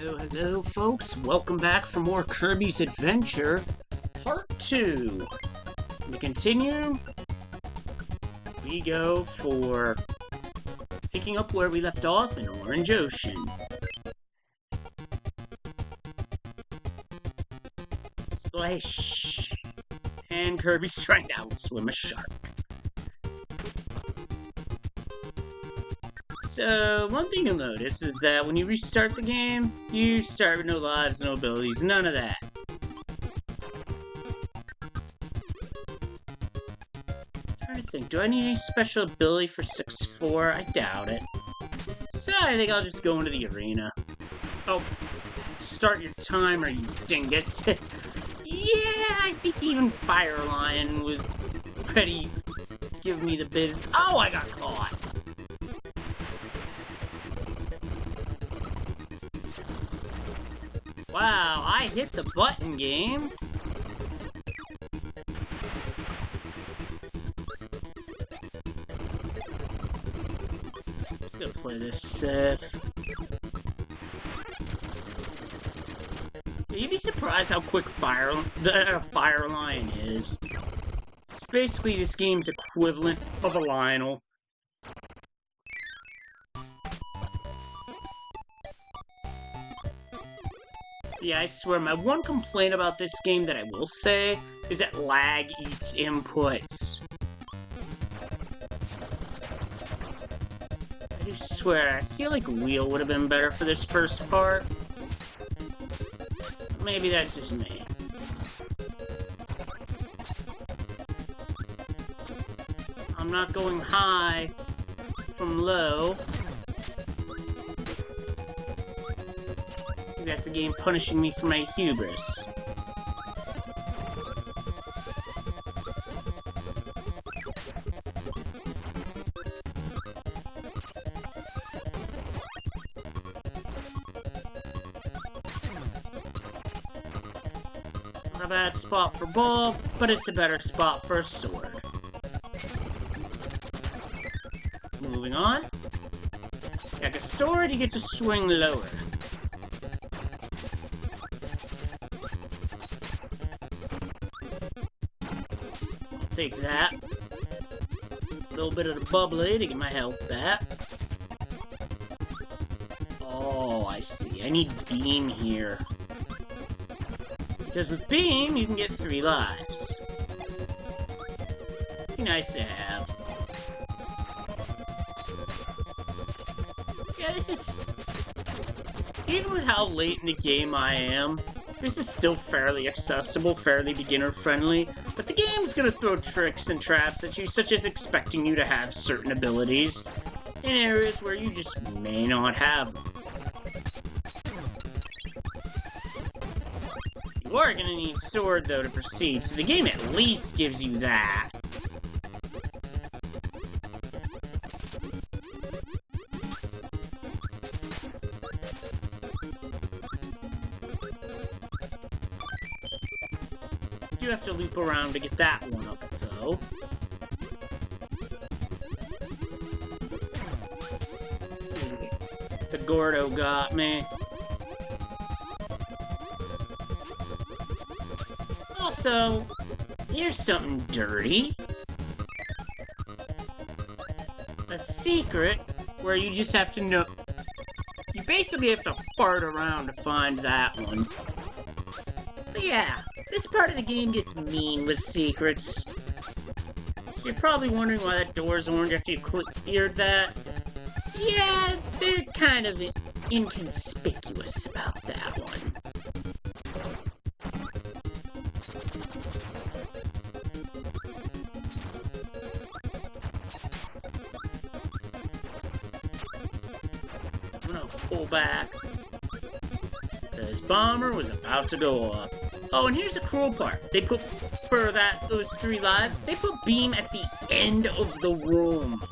Hello, folks. Welcome back for more Kirby's Adventure, Part 2. To continue, we go for picking up where we left off in Orange Ocean. Splash! And Kirby's trying to outswim a shark. So, one thing you'll notice is that when you restart the game, you start with no lives, no abilities, none of that. I'm trying to think, do I need any special ability for 6-4? I doubt it. So I think I'll just go into the arena. Oh, start your timer, you dingus. Yeah, I think even Fire Lion was ready to give me the biz. Oh, I got caught. Wow, I hit the button, game. Let's go play this safe. You'd be surprised how quick Fire Lion is. It's basically this game's equivalent of a Lionel. Yeah, I swear, my one complaint about this game that I will say is that lag eats inputs. I do swear, I feel like Wheel would have been better for this first part. Maybe that's just me. I'm not going high from low. That's the game punishing me for my hubris. Not a bad spot for ball, but it's a better spot for a sword. Moving on. Like a sword, you get to swing lower. Take that. A little bit of the bubbly to get my health back. Oh, I see. I need Beam here. Because with Beam, you can get 3 lives. Be nice to have. Yeah, this is... Even with how late in the game I am, this is still fairly accessible, fairly beginner-friendly, but the game's gonna throw tricks and traps at you, such as expecting you to have certain abilities in areas where you just may not have them. You are gonna need Sword, though, to proceed, so the game at least gives you that. You have to loop around to get that one up, though. The Gordo got me. Also, here's something dirty. A secret where you just have to know... You basically have to fart around to find that one. But yeah. This part of the game gets mean with secrets. You're probably wondering why that door's orange after you cleared that. Yeah, they're kind of inconspicuous about that one. I'm gonna pull back, because Bomber was about to go off. Oh, and here's the cool part. They put, for those 3 lives, they put Beam at the end of the room.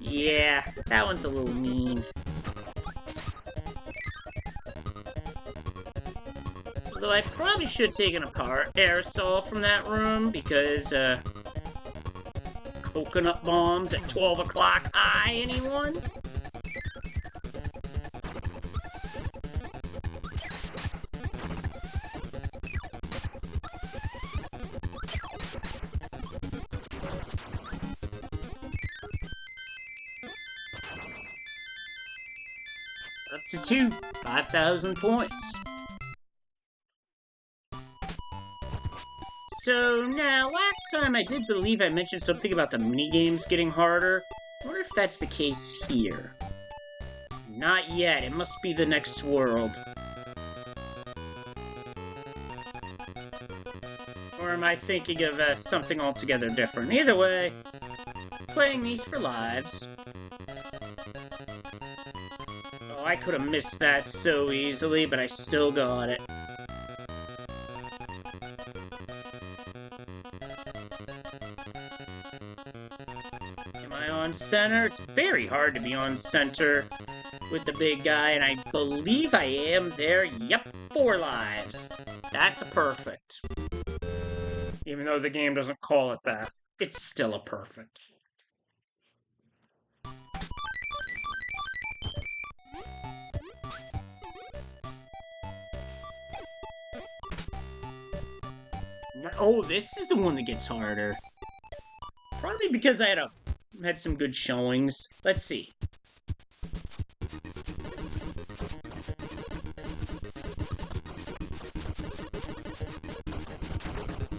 Yeah, that one's a little mean. Although I probably should have taken a aerosol from that room, because, coconut bombs at 12 o'clock. Anyone? Up to 2. 5,000 points. So now, last time I did believe I mentioned something about the minigames getting harder. I wonder if that's the case here. Not yet. It must be the next world. Or am I thinking of something altogether different? Either way, playing these for lives. Oh, I could have missed that so easily, but I still got it. Am I on center? It's very hard to be on center with the big guy, and I believe I am there. Yep, 4 lives. That's a perfect. Even though the game doesn't call it that, it's still a perfect. Oh, this is the one that gets harder. Probably because I had some good showings. Let's see.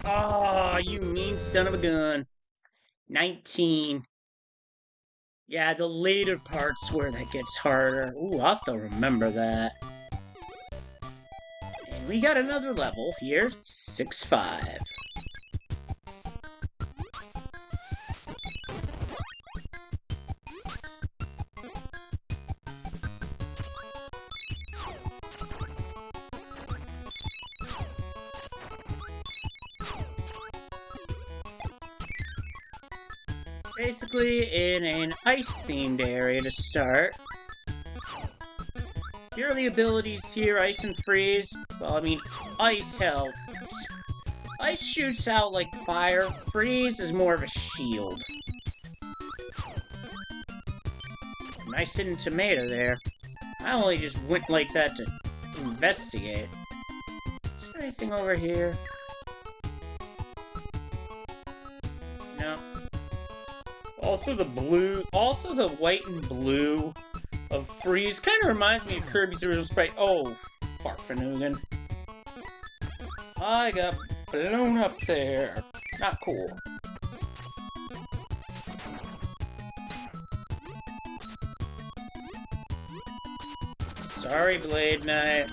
Oh, you mean son of a gun. 19. Yeah, the later parts where that gets harder. Ooh, I'll have to remember that. And we got another level here. 6-5. Basically in an ice-themed area to start. Here are the abilities here, Ice and Freeze. Well, I mean, Ice, hell. Ice shoots out like fire. Freeze is more of a shield. Nice hidden tomato there. I only just went like that to investigate. Is there anything over here? No. Also the white and blue of Freeze kind of reminds me of Kirby's original sprite. Oh, Farfanugan. I got blown up there. Not cool. Sorry, Blade Knight.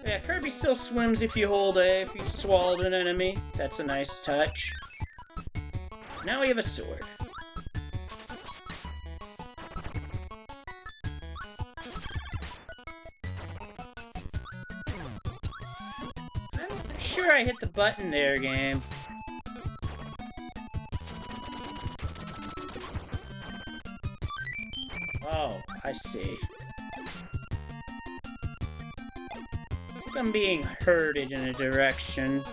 Yeah, Kirby still swims if you hold A, if you've swallowed an enemy. That's a nice touch. Now we have a sword. I'm sure I hit the button there, game. Oh, I see. I'm being herded in a direction.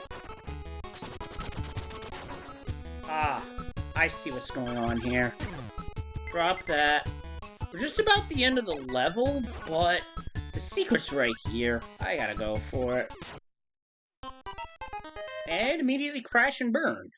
Ah, I see what's going on here. Drop that. We're just about the end of the level, but the secret's right here. I gotta go for it. And immediately crash and burn.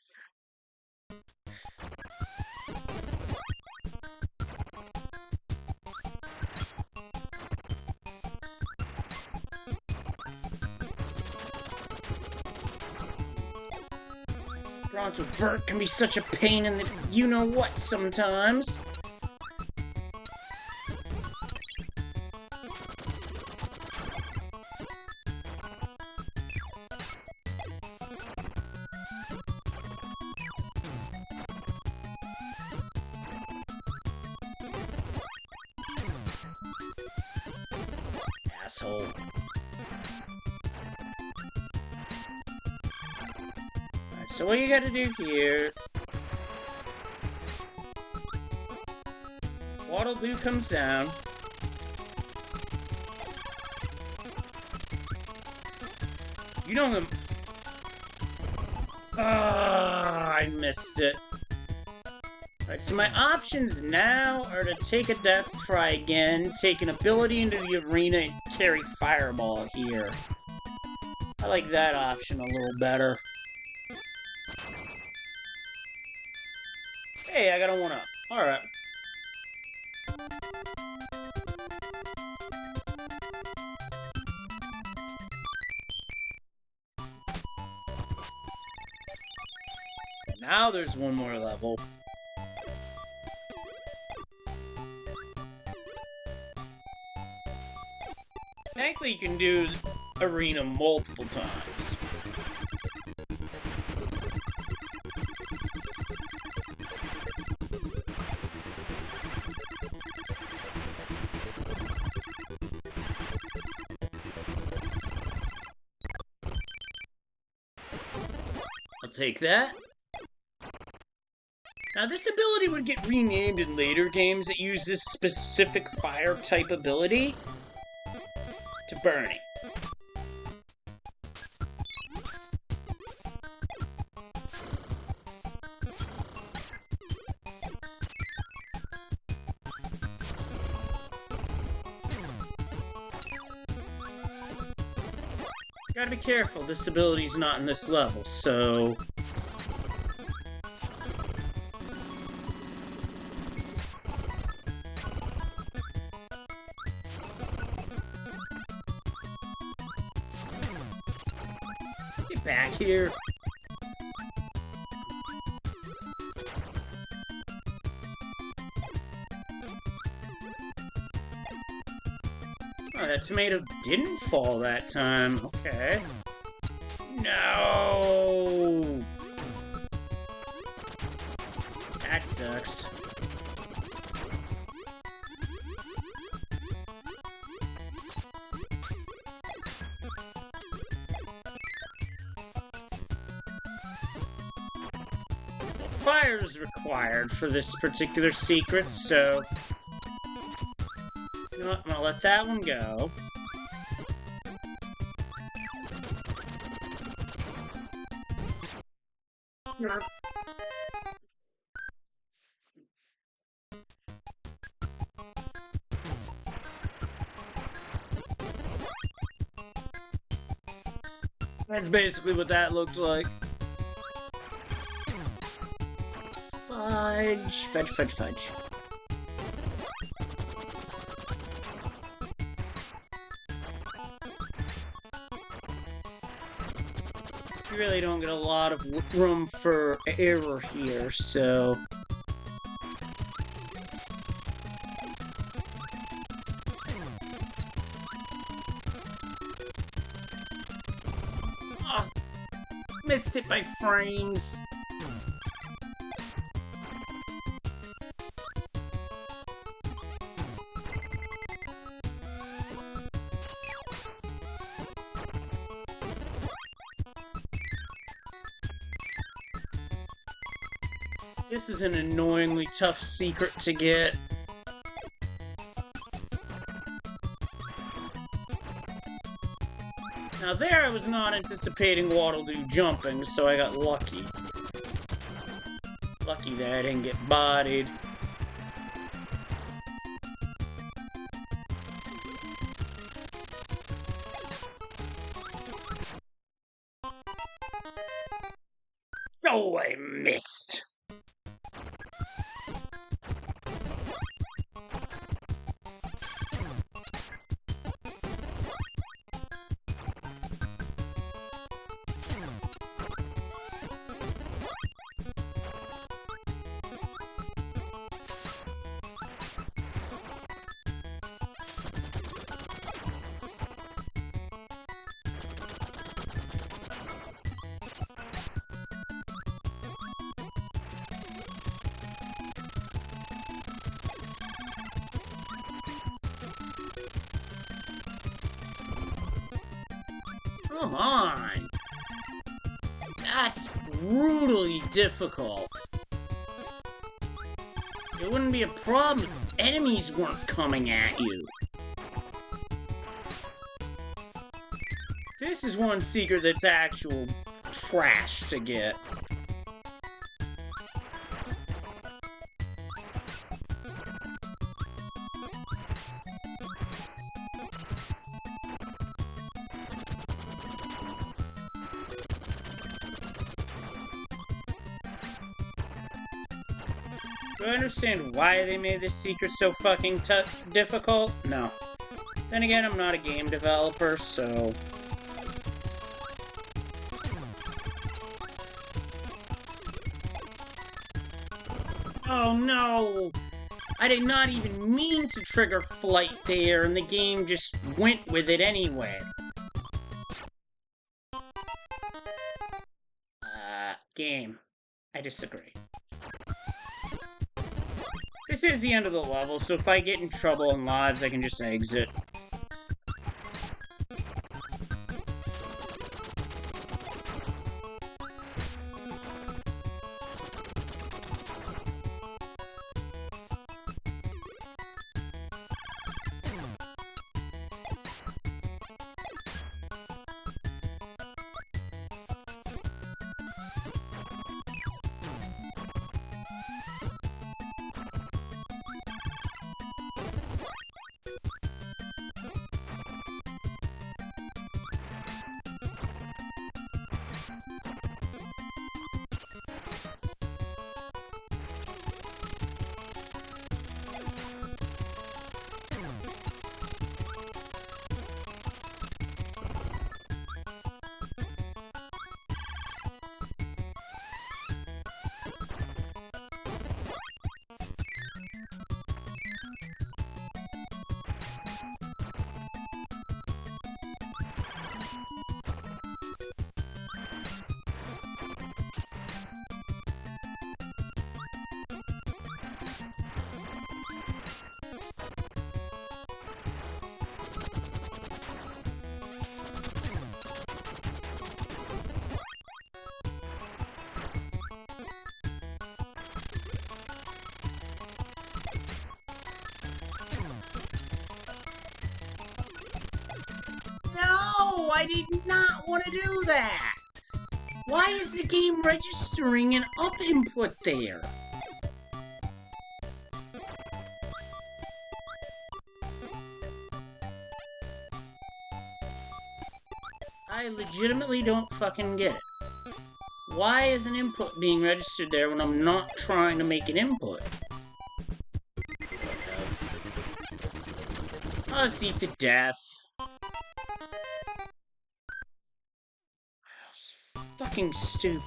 Bronze with Bert can be such a pain in the you-know-what sometimes. Asshole. So what you gotta do here... Waddle-Doo comes down. You know him... I missed it. Alright, so my options now are to take a death try again, take an ability into the arena, and carry Fireball here. I like that option a little better. Hey, I got a 1-up. Alright. Now there's one more level. Thankfully, you can do arena multiple times. I'll take that. Now, this ability would get renamed in later games that use this specific fire-type ability to burning. Gotta be careful, this ability's not in this level, so... Get back here. Oh, that tomato didn't fall that time. Okay. No! That sucks. Fire is required for this particular secret, so... You know what? I'm gonna let that one go. That's basically what that looked like. Fudge, fudge, fudge, fudge. You really don't get a lot of room for error here, so... Oh, missed it by frames. This is an annoyingly tough secret to get. Now there I was not anticipating Waddle-Doo jumping, so I got lucky. Lucky that I didn't get bodied. Oh, I missed! Come on! That's brutally difficult. It wouldn't be a problem if enemies weren't coming at you. This is one secret that's actual trash to get. Do I understand why they made this secret so fucking difficult? No. Then again, I'm not a game developer, so... Oh no! I did not even mean to trigger flight there, and the game just went with it anyway. Game. I disagree. This is the end of the level, so if I get in trouble in lives, I can just exit. No, I did not want to do that. Why is the game registering an up input there? I legitimately don't fucking get it. Why is an input being registered there when I'm not trying to make an input? I'll just eat to death. Fucking stupid.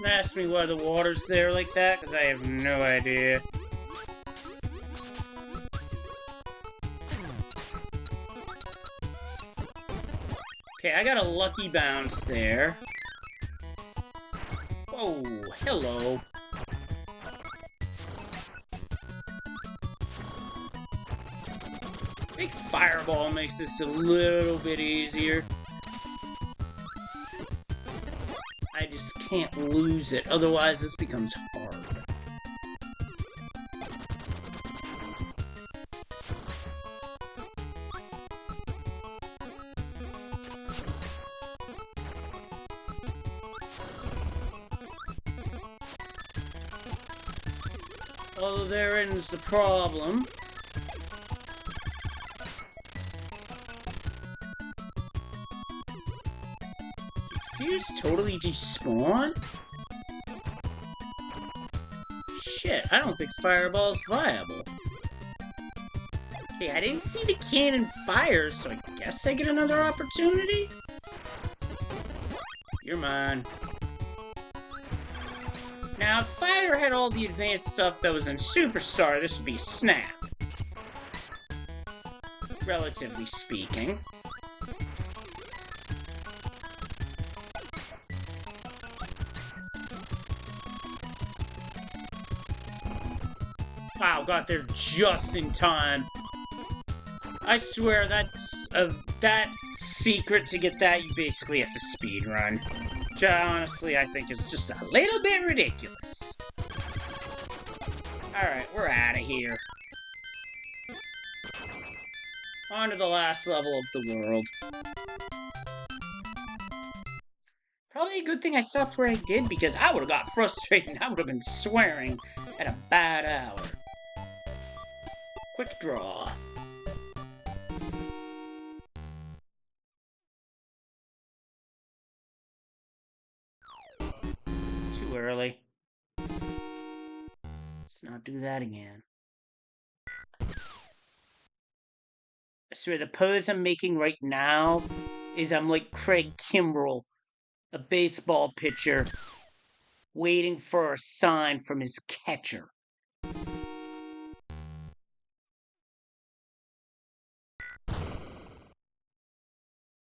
Don't ask me why the water's there like that, because I have no idea. Okay, I got a lucky bounce there. Oh, hello. Big fireball makes this a little bit easier. I just can't lose it, otherwise this becomes hard. Although there ends the problem. Did Fuse totally despawn? Shit, I don't think Fireball's viable. Okay, I didn't see the cannon fire, so I guess I get another opportunity? You're mine. Now, if Fire had all the advanced stuff that was in Superstar, this would be a snap. Relatively speaking. Wow, got there just in time. I swear, that secret to get that, you basically have to speedrun. Which honestly, I think is just a little bit ridiculous. Alright, we're out of here. On to the last level of the world. Probably a good thing I stopped where I did, because I would have got frustrated and I would have been swearing at a bad hour. Quick draw. Too early. Let's not do that again. I swear, the pose I'm making right now is I'm like Craig Kimbrell, a baseball pitcher, waiting for a sign from his catcher.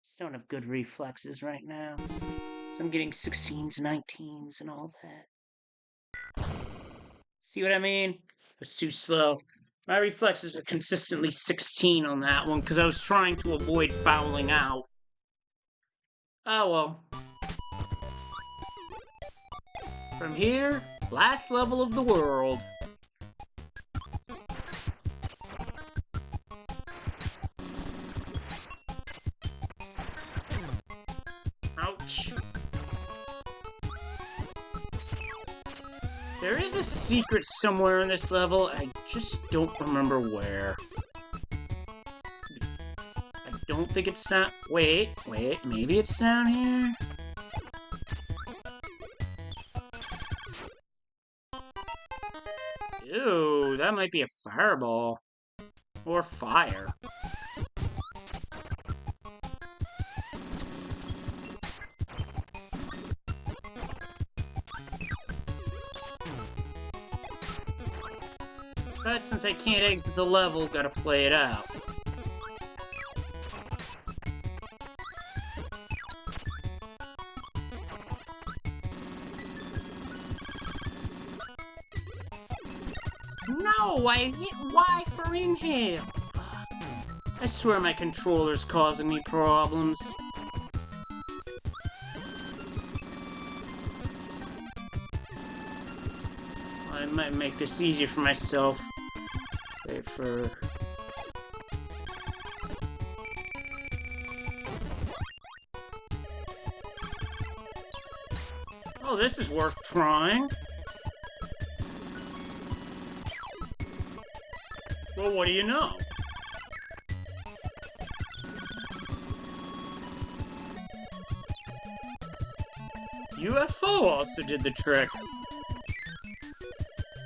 Just don't have good reflexes right now. So I'm getting 16s, 19s, and all that. See what I mean? I was too slow. My reflexes are consistently 16 on that one because I was trying to avoid fouling out. Oh well. From here, last level of the world. Ouch. There is a secret somewhere in this level, I just don't remember where. I don't think it's down... Wait, maybe it's down here? Ew, that might be a fireball. Or fire. But since I can't exit the level, gotta play it out. No, I hit Y for inhale. I swear my controller's causing me problems. I might make this easier for myself. Wait for... Oh, this is worth trying. Well, what do you know? UFO also did the trick.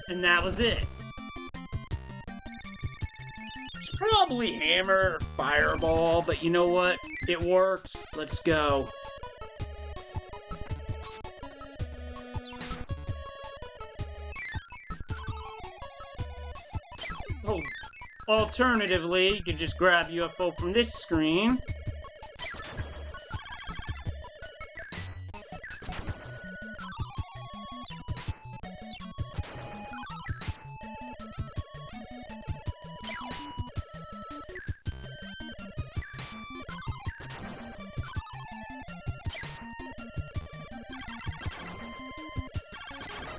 And that was it. It's probably Hammer or Fireball, but you know what? It worked. Let's go. Oh, alternatively, you could just grab UFO from this screen.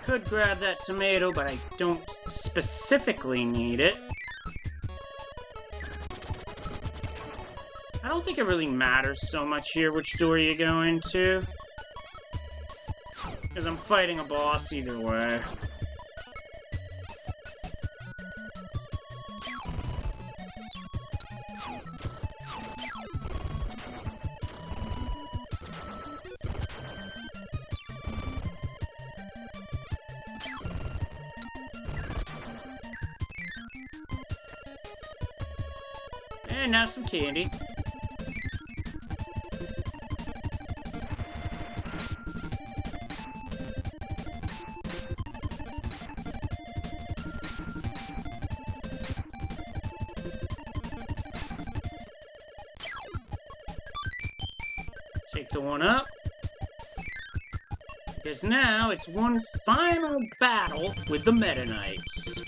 Could grab that tomato, but I don't specifically need it. I don't think it really matters so much here which door you go into. Because I'm fighting a boss either way. And now some candy. Take the one up. Because now it's one final battle with the Meta Knights.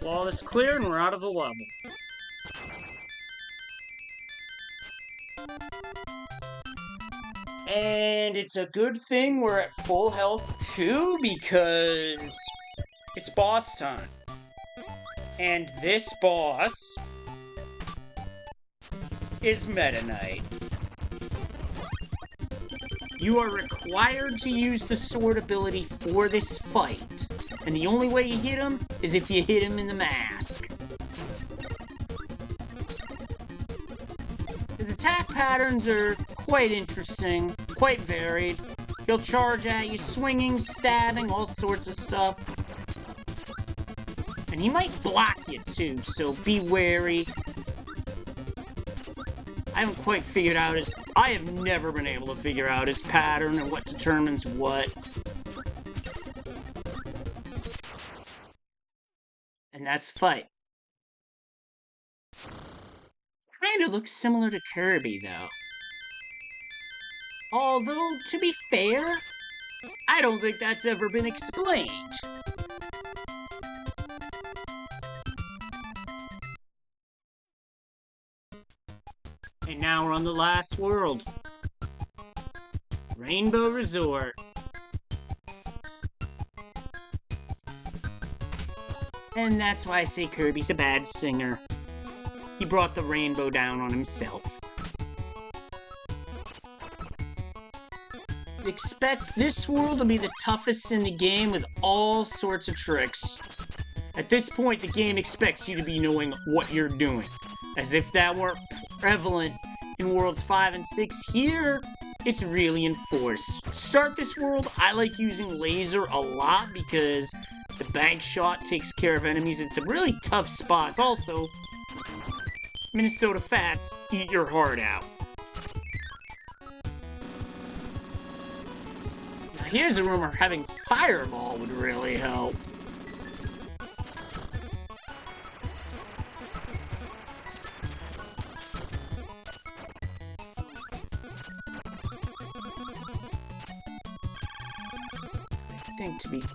Wall is clear and we're out of the level. And it's a good thing we're at full health too, because it's boss time. And this boss is Meta Knight. You are required to use the sword ability for this fight. And the only way you hit him is if you hit him in the mask. His attack patterns are quite interesting, quite varied. He'll charge at you, swinging, stabbing, all sorts of stuff. And he might block you too, so be wary. I haven't quite figured out his... I have never been able to figure out his pattern and what determines what. And that's the fight. Kinda looks similar to Kirby, though. Although, to be fair, I don't think that's ever been explained. And now we're on the last world. Rainbow Resort. And that's why I say Kirby's a bad singer. He brought the rainbow down on himself. Expect this world to be the toughest in the game with all sorts of tricks. At this point, the game expects you to be knowing what you're doing. As if that weren't prevalent in Worlds 5 and 6 here, it's really enforced. To start this world, I like using laser a lot because the bank shot takes care of enemies in some really tough spots. Also, Minnesota Fats eat your heart out. Now here's a rumor having Fireball would really help.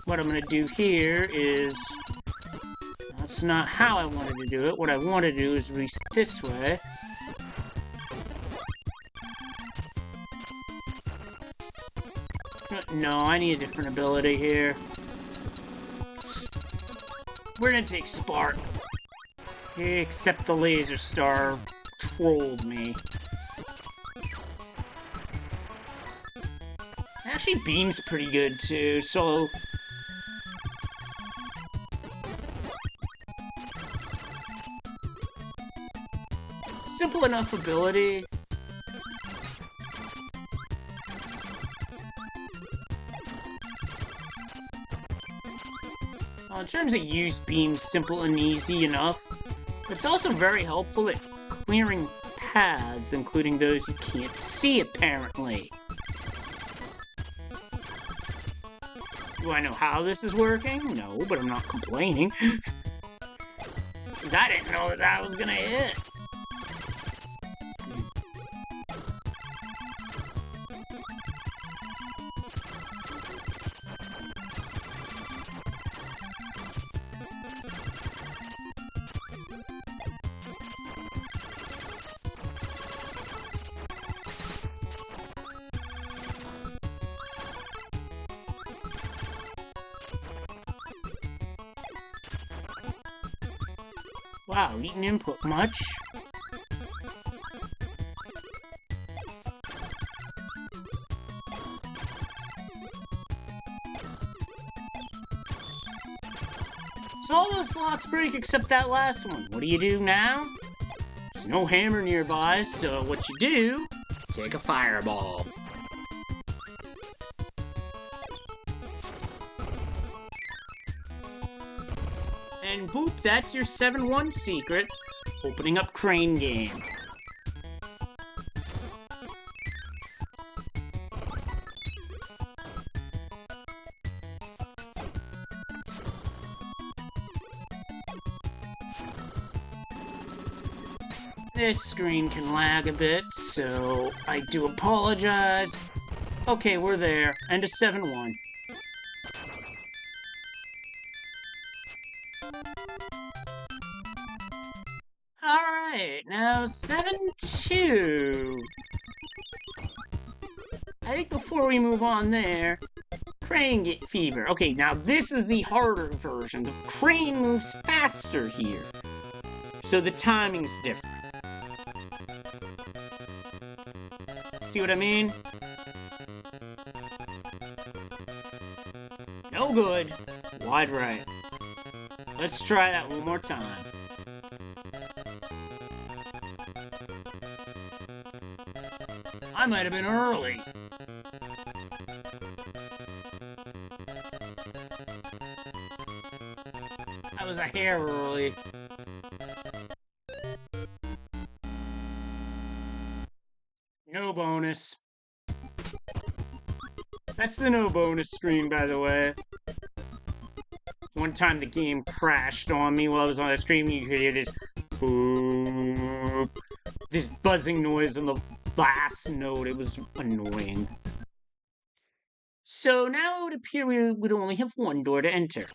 What I'm gonna do here is... That's not how I wanted to do it. What I want to do is reach this way. No, I need a different ability here. We're gonna take Spark. Except the Laser Star trolled me. Actually, Beam's pretty good too, so... Simple enough ability. In terms of use, Beam's simple and easy enough. It's also very helpful at clearing paths, including those you can't see, apparently. Do I know how this is working? No, but I'm not complaining. I didn't know that was gonna hit. Wow, eating input much? So all those blocks break except that last one. What do you do now? There's no hammer nearby, so what you do, take a fireball. And boop, that's your 7-1 secret, opening up Crane Game. This screen can lag a bit, so I do apologize. Okay, we're there. End of 7-1. Alright, now 7-2. I think before we move on there, Crane get fever. Okay, now this is the harder version. The Crane moves faster here, so the timing's different. See what I mean? No good. Wide right. Let's try that one more time. I might have been early. I was a hair early. No bonus. That's the no bonus screen, by the way. One time the game crashed on me while I was on the screen. You could hear this boop, this buzzing noise on the last note. It was annoying. So now it would appear we would only have one door to enter.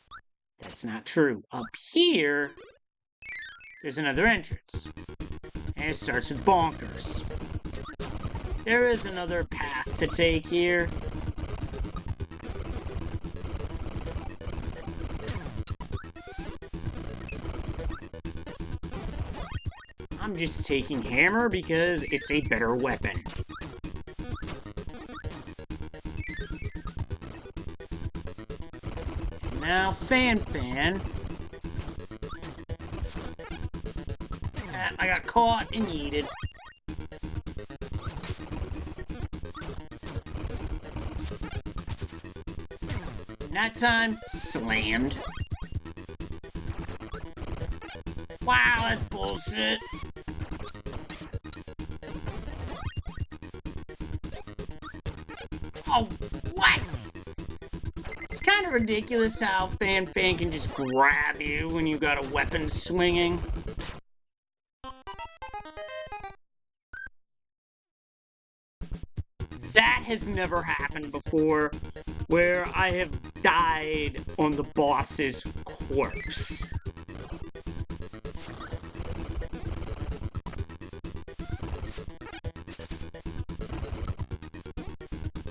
That's not true. Up here, there's another entrance. And it starts with bonkers. There is another path to take here. I'm just taking hammer because it's a better weapon. And now Fan. I got caught and yeeted. That time, slammed. Wow, that's bullshit. Oh, what? It's kind of ridiculous how Fan can just grab you when you got a weapon swinging. That has never happened before, where I have died on the boss's corpse.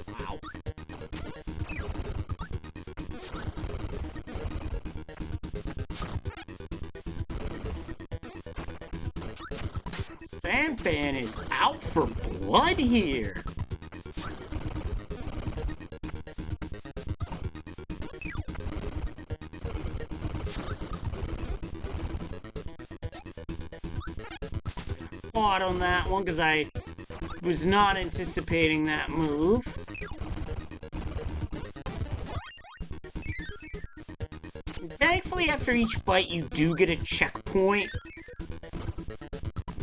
Wow. Fan is out for blood here. On that one because I was not anticipating that move. Thankfully, after each fight, you do get a checkpoint.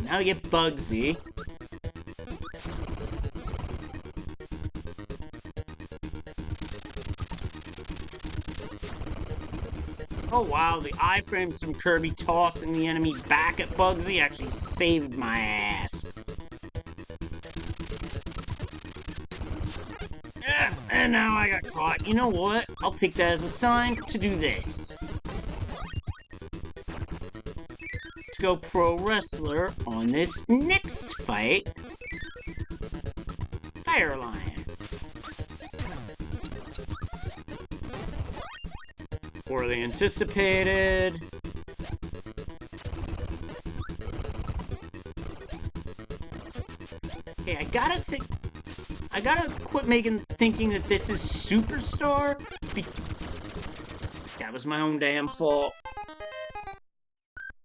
Now you get Bugsy. Oh wow, the iframes from Kirby tossing the enemy back at Bugsy actually saved my ass. And now I got caught. You know what? I'll take that as a sign to do this. To go pro wrestler on this next fight. Fire Lion. Poorly anticipated. I gotta quit thinking that this is Superstar. That was my own damn fault.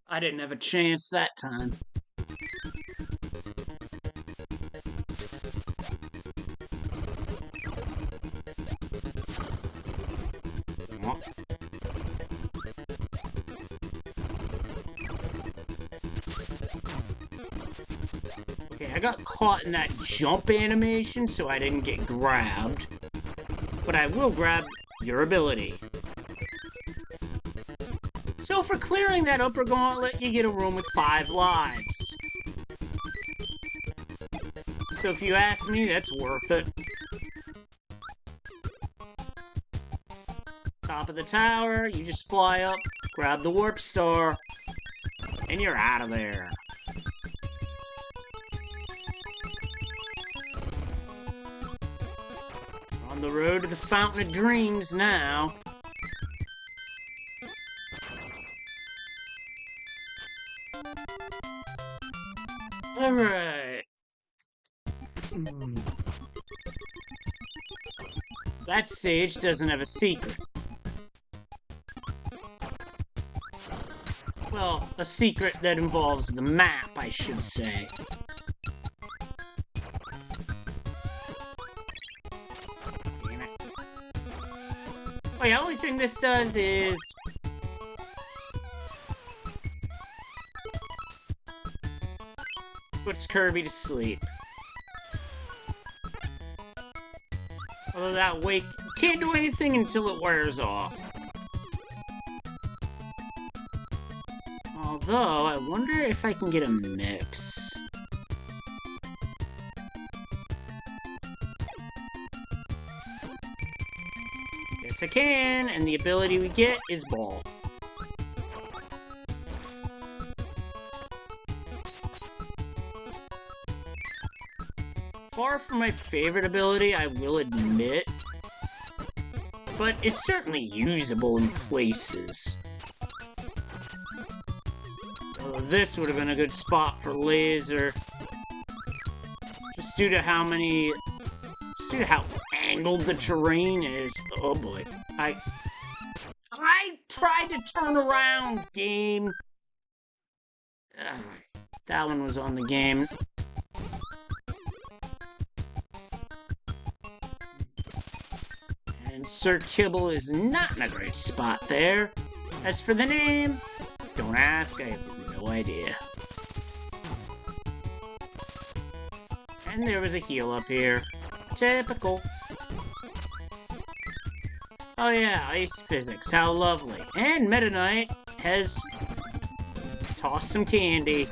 I didn't have a chance that time. Okay, I got caught in that jump animation, so I didn't get grabbed. But I will grab your ability. So for clearing that upper gauntlet, you get a room with 5 lives. So if you ask me, that's worth it. Top of the tower, you just fly up, grab the warp star, and you're out of there. We're on the road to the Fountain of Dreams now. Alright. That stage doesn't have a secret. Well, a secret that involves the map, I should say. Damn it. Oh, the only thing this does is... puts Kirby to sleep. Although that wake can't do anything until it wears off. Although, I wonder if I can get a mix. Yes, I can, and the ability we get is Ball. Far from my favorite ability, I will admit, but it's certainly usable in places. Although this would have been a good spot for laser, just due to how angled the terrain is. Oh boy, I tried to turn around, game. That one was on the game. And Sir Kibble is not in a great spot there. As for the name, don't ask, I have no idea. And there was a heal up here. Typical. Oh yeah, ice physics, how lovely. And Meta Knight has tossed some candy.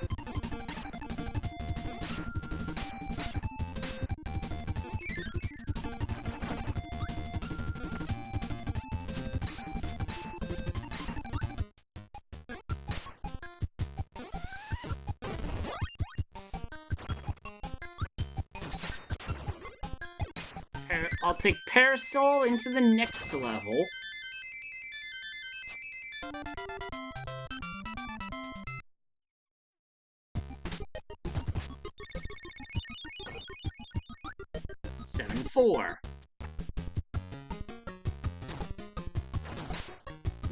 I'll take Parasol into the next level. Seven, 4.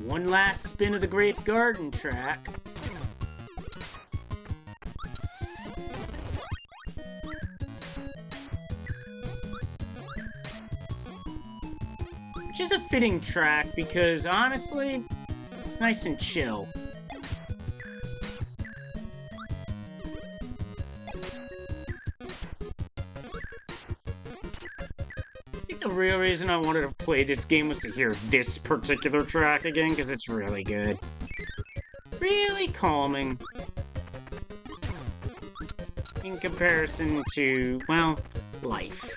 One last spin of the Great Garden track. Which is a fitting track because, honestly, it's nice and chill. I think the real reason I wanted to play this game was to hear this particular track again, because it's really good. Really calming. In comparison to, well, life.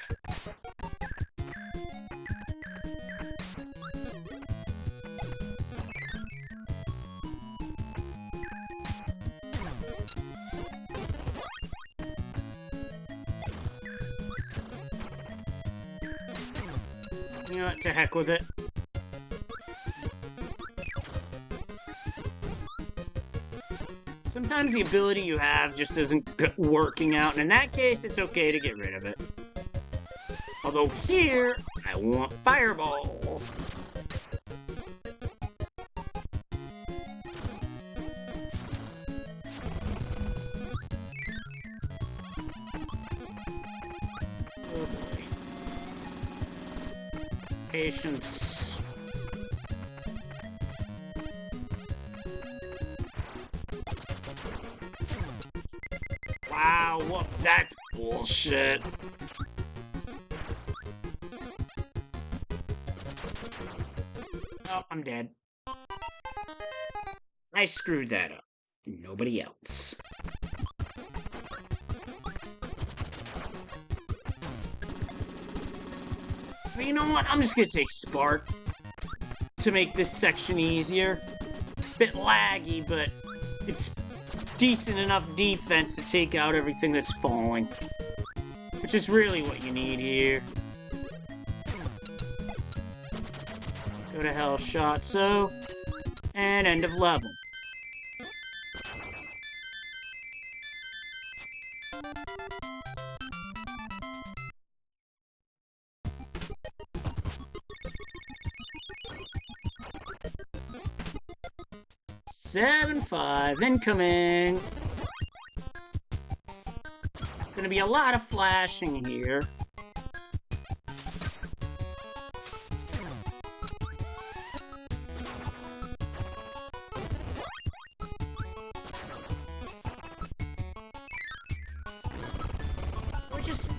You know what, to heck with it. Sometimes the ability you have just isn't working out, and in that case, it's okay to get rid of it. Although here, I want Fireball. Oh boy. Patience. Wow, what? That's bullshit. Oh, I'm dead. I screwed that up. Nobody else. So you know what? I'm just gonna take Spark to make this section easier. Bit laggy, but it's decent enough defense to take out everything that's falling. Which is really what you need here. Go to Hell Shot, so. And end of level. Seven, 5, incoming. Gonna be a lot of flashing here.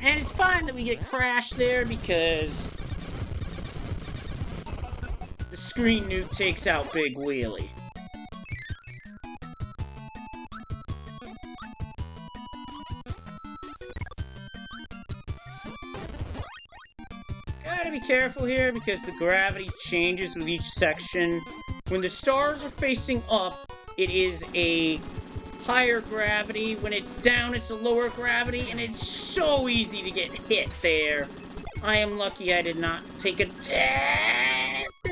And it's fine that we get crashed there because the screen nuke takes out Big Wheelie. Gotta be careful here because the gravity changes with each section. When the stars are facing up, it is a higher gravity. When it's down, it's a lower gravity, and it's so easy to get hit there. I am lucky I did not take a test.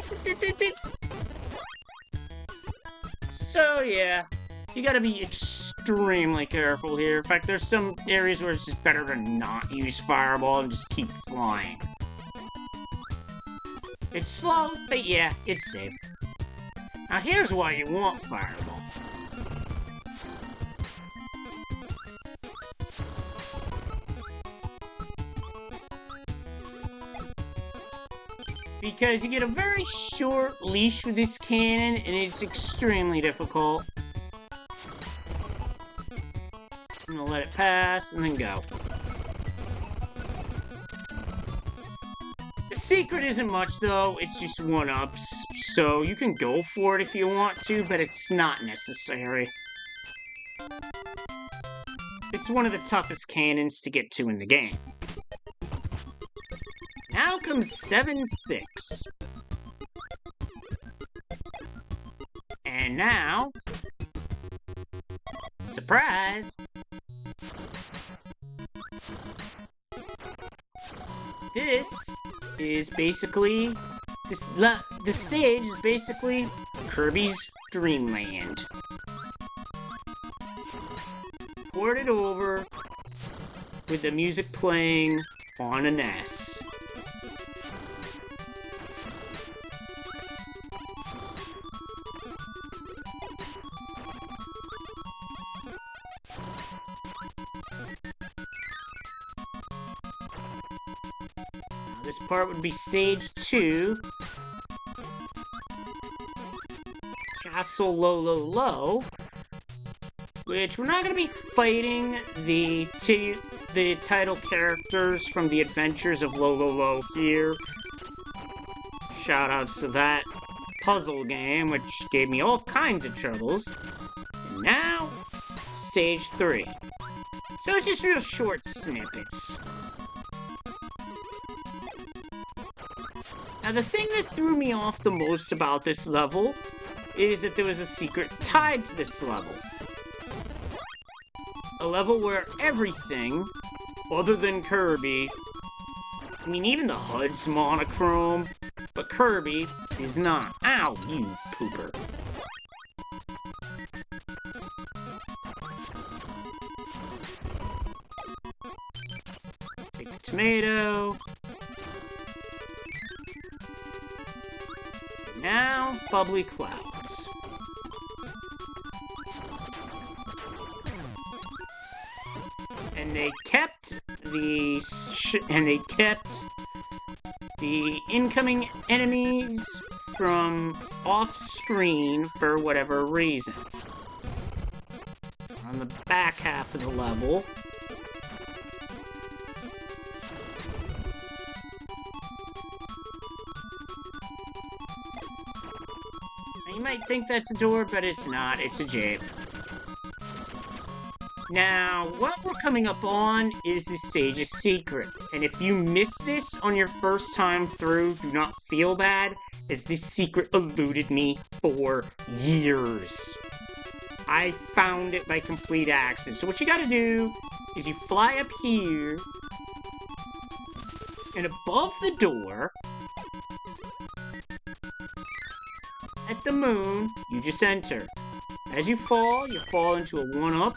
So yeah, you gotta be extremely careful here. In fact, there's some areas where it's just better to not use Fireball and just keep flying. It's slow, but yeah, it's safe. Now here's why you want Fireball. Because you get a very short leash with this cannon, and it's extremely difficult. I'm gonna let it pass, and then go. The secret isn't much, though. It's just 1-ups, so you can go for it if you want to, but it's not necessary. It's one of the toughest cannons to get to in the game. Now comes 7-6. And now... surprise! This is basically... the stage is basically Kirby's Dreamland. Ported over with the music playing on a NES. This part would be stage 2. Castle Low Low Low. Which we're not going to be fighting the title characters from the Adventures of Low Low Low here. Shoutouts to that puzzle game, which gave me all kinds of troubles. And now, stage 3. So it's just real short snippets. Now, the thing that threw me off the most about this level is that there was a secret tied to this level. A level where everything, other than Kirby, I mean, even the HUD's monochrome, but Kirby is not. Ow, you pooper. tomato. Now, bubbly clouds. And they kept the incoming enemies from off-screen for whatever reason. On the back half of the level. You might think that's a door, but it's not. It's a jape. Now, what we're coming up on is the stage's secret. And if you miss this on your first time through, do not feel bad, as this secret eluded me for years. I found it by complete accident. So what you gotta do is you fly up here, and above the door, at the moon, you just enter. As you fall into a 1-up,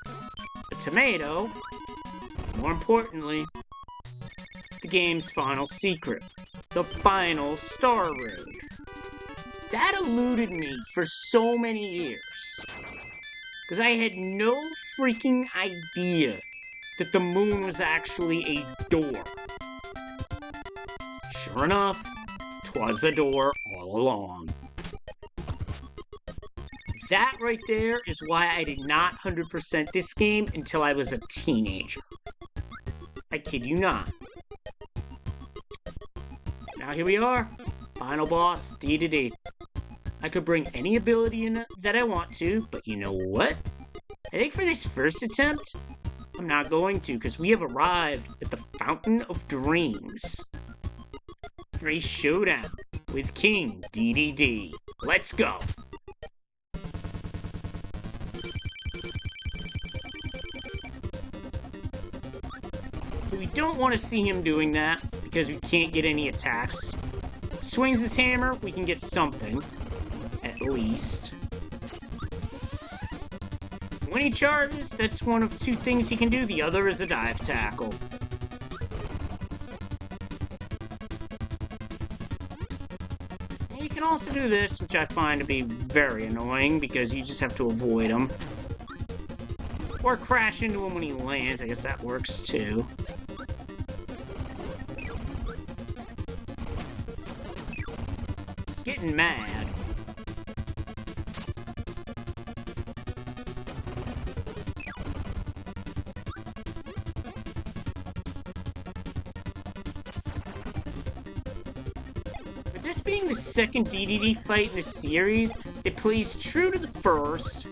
a tomato, more importantly, the game's final secret, the final Star Road. That eluded me for so many years, because I had no freaking idea that the moon was actually a door. Sure enough, 'twas a door all along. That right there is why I did not 100% this game until I was a teenager. I kid you not. Now here we are. Final boss, D. I could bring any ability in that I want to, but you know what? I think for this first attempt, I'm not going to, because we have arrived at the Fountain of Dreams. For a showdown with King DDD. Let's go! So we don't want to see him doing that, because we can't get any attacks. Swings his hammer, we can get something. At least. When he charges, that's one of two things he can do. The other is a dive tackle. And you can also do this, which I find to be very annoying, because you just have to avoid him. Or crash into him when he lands. I guess that works too. He's getting mad. With this being the second DDD fight in the series, it plays true to the first.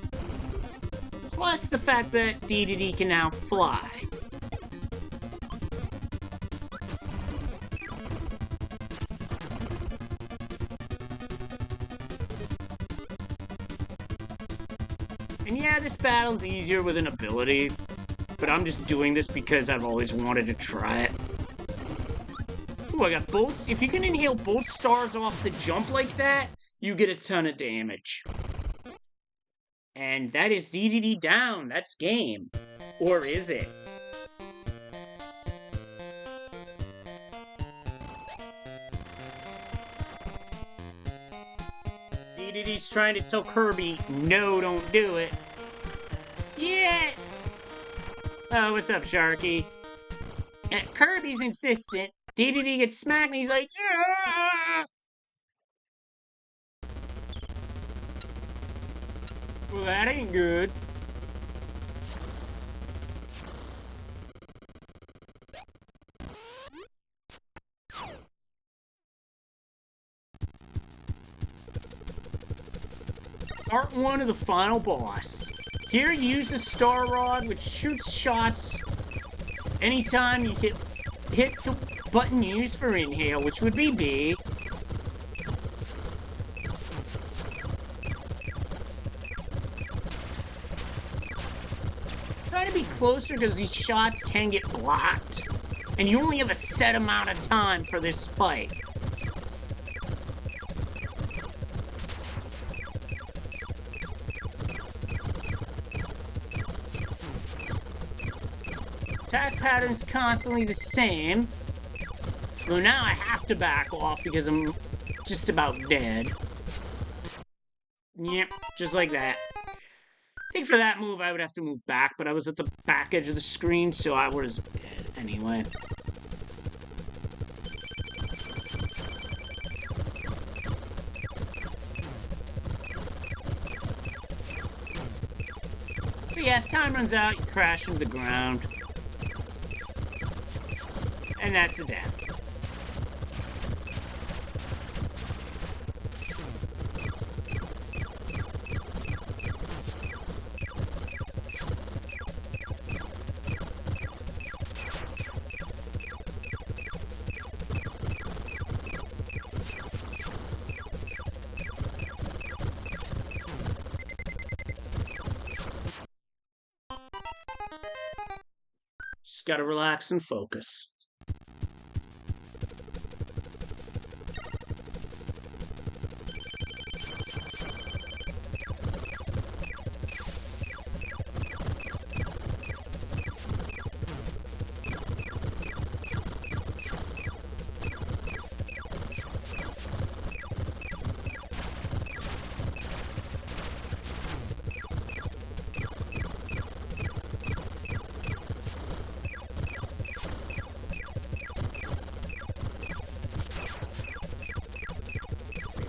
Plus the fact that DDD can now fly. And yeah, this battle's easier with an ability, but I'm just doing this because I've always wanted to try it. Ooh, I got both. If you can inhale both stars off the jump like that, you get a ton of damage. And that is DDD down. That's game. Or is it? DDD's trying to tell Kirby, no, don't do it. Yeah! Oh, what's up, Sharky? Kirby's insistent. DDD gets smacked and he's like, yeah! Well, that ain't good. Part 1 of the final boss. Here, use the Star Rod, which shoots shots anytime you hit the button used for inhale, which would be B. Try to be closer because these shots can get blocked. And you only have a set amount of time for this fight. Attack pattern's constantly the same. Well, now I have to back off because I'm just about dead. Yep, just like that. I think for that move I would have to move back, but I was at the back edge of the screen, so I was dead anyway. So yeah, if time runs out, you crash into the ground. And that's a death. Just gotta relax and focus.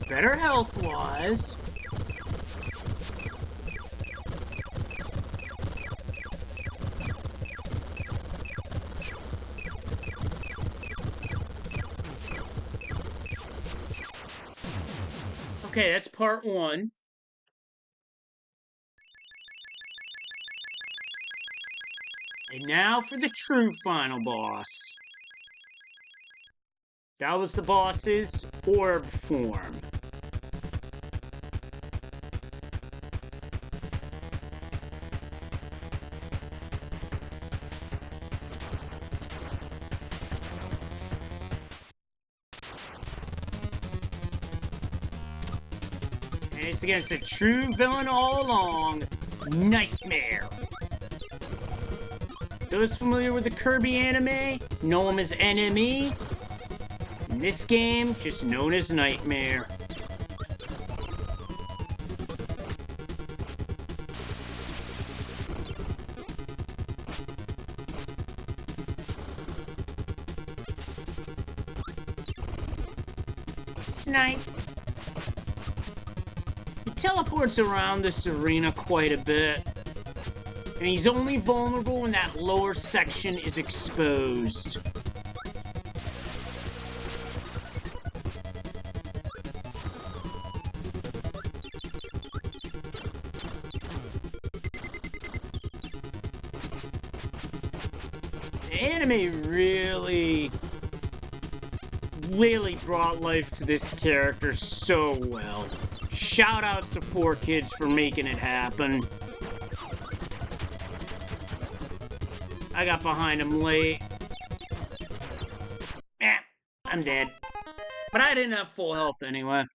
Better health-wise. Okay, that's part one. And now for the true final boss. That was the boss's orb form. And it's against the true villain all along, Nightmare. Those familiar with the Kirby anime know him as Enemy. In this game, just known as Nightmare. Snipe. He teleports around this arena quite a bit. And he's only vulnerable when that lower section is exposed. The anime really brought life to this character so well. Shout outs to 4Kids for making it happen. I got behind him late. I'm dead. But I didn't have full health anyway.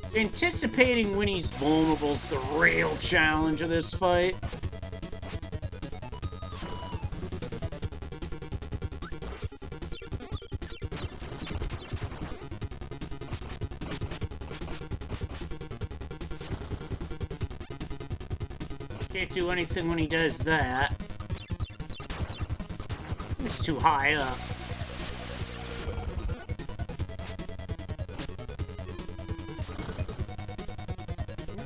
It's anticipating when he's vulnerable is the real challenge of this fight. Can't do anything when he does that. It's too high up.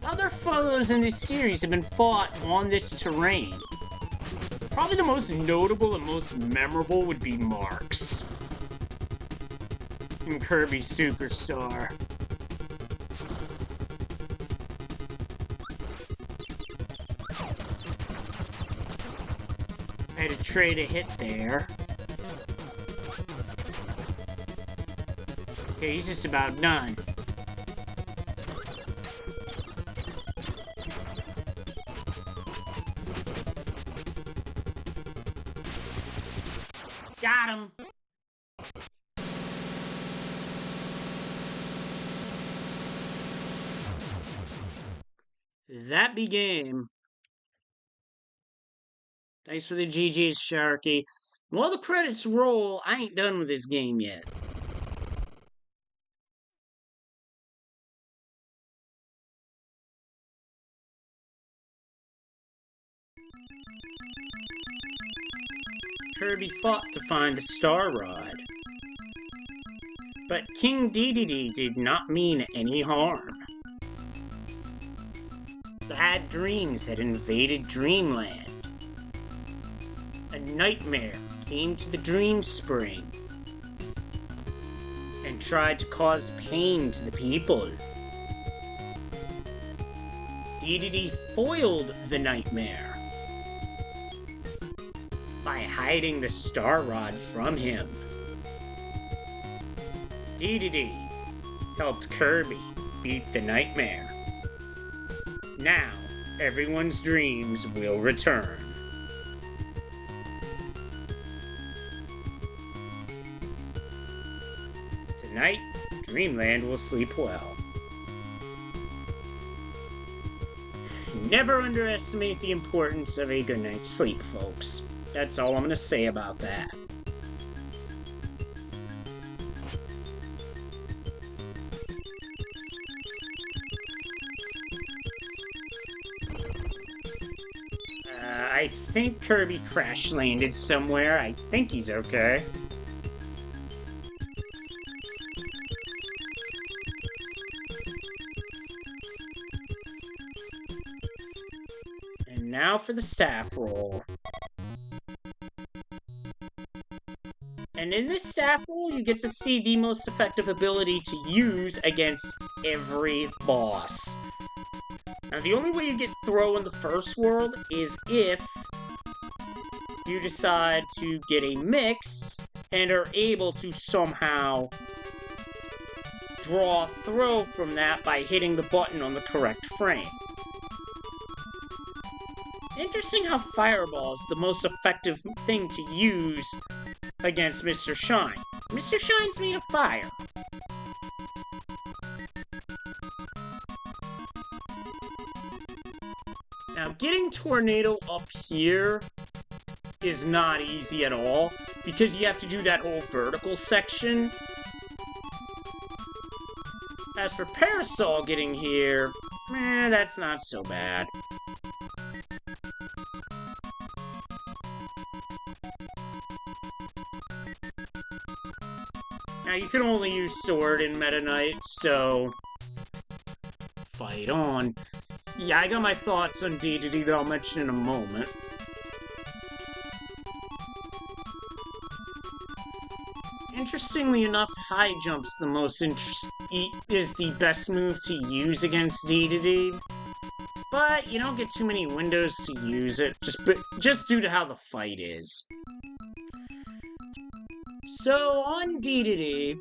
Other foes in this series have been fought on this terrain. Probably the most notable and most memorable would be Marks in Kirby Superstar. I had to trade a hit there. Okay, he's just about done. Got him. That be game. Thanks for the GG's, Sharky. While the credits roll, I ain't done with this game yet. Kirby fought to find a Star Rod. But King Dedede did not mean any harm. Bad dreams had invaded Dreamland. A nightmare came to the Dream Spring and tried to cause pain to the people. Dedede foiled the nightmare by hiding the Star Rod from him. Dedede helped Kirby beat the nightmare. Now, everyone's dreams will return. Tonight, Dreamland will sleep well. Never underestimate the importance of a good night's sleep, folks. That's all I'm gonna say about that. I think Kirby crash landed somewhere. I think he's okay. And now for the staff roll. And in this staff roll, you get to see the most effective ability to use against every boss. Now, the only way you get throw in the first world is if you decide to get a mix and are able to somehow draw throw from that by hitting the button on the correct frame. Interesting how Fireball is the most effective thing to use against Mr. Shine. Mr. Shine's made of fire. Now, getting Tornado up here is not easy at all, because you have to do that whole vertical section. As for Parasol getting here, that's not so bad. Now, you can only use Sword in Meta Knight, so fight on. Yeah, I got my thoughts on Dedede that I'll mention in a moment. Interestingly enough, high jump's the most is the best move to use against Dedede, but you don't get too many windows to use it, just due to how the fight is. So on Dedede,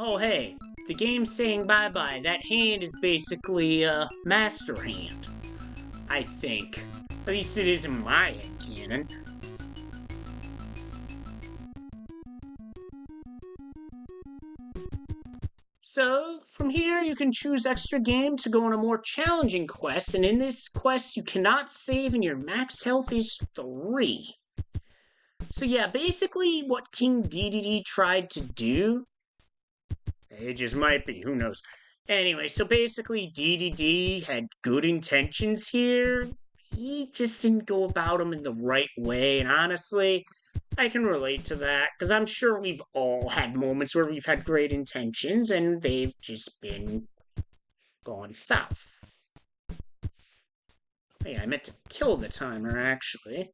oh hey, the game's saying bye-bye. That hand is basically a Master Hand, I think. At least it is in my headcanon. So, from here, you can choose extra game to go on a more challenging quest, and in this quest, you cannot save and your max health is 3. So yeah, basically what King Dedede tried to do, it just might be, who knows. Anyway, so basically Dedede had good intentions here. He just didn't go about them in the right way, and honestly, I can relate to that, because I'm sure we've all had moments where we've had great intentions, and they've just been going south. Hey, I meant to kill the timer, actually.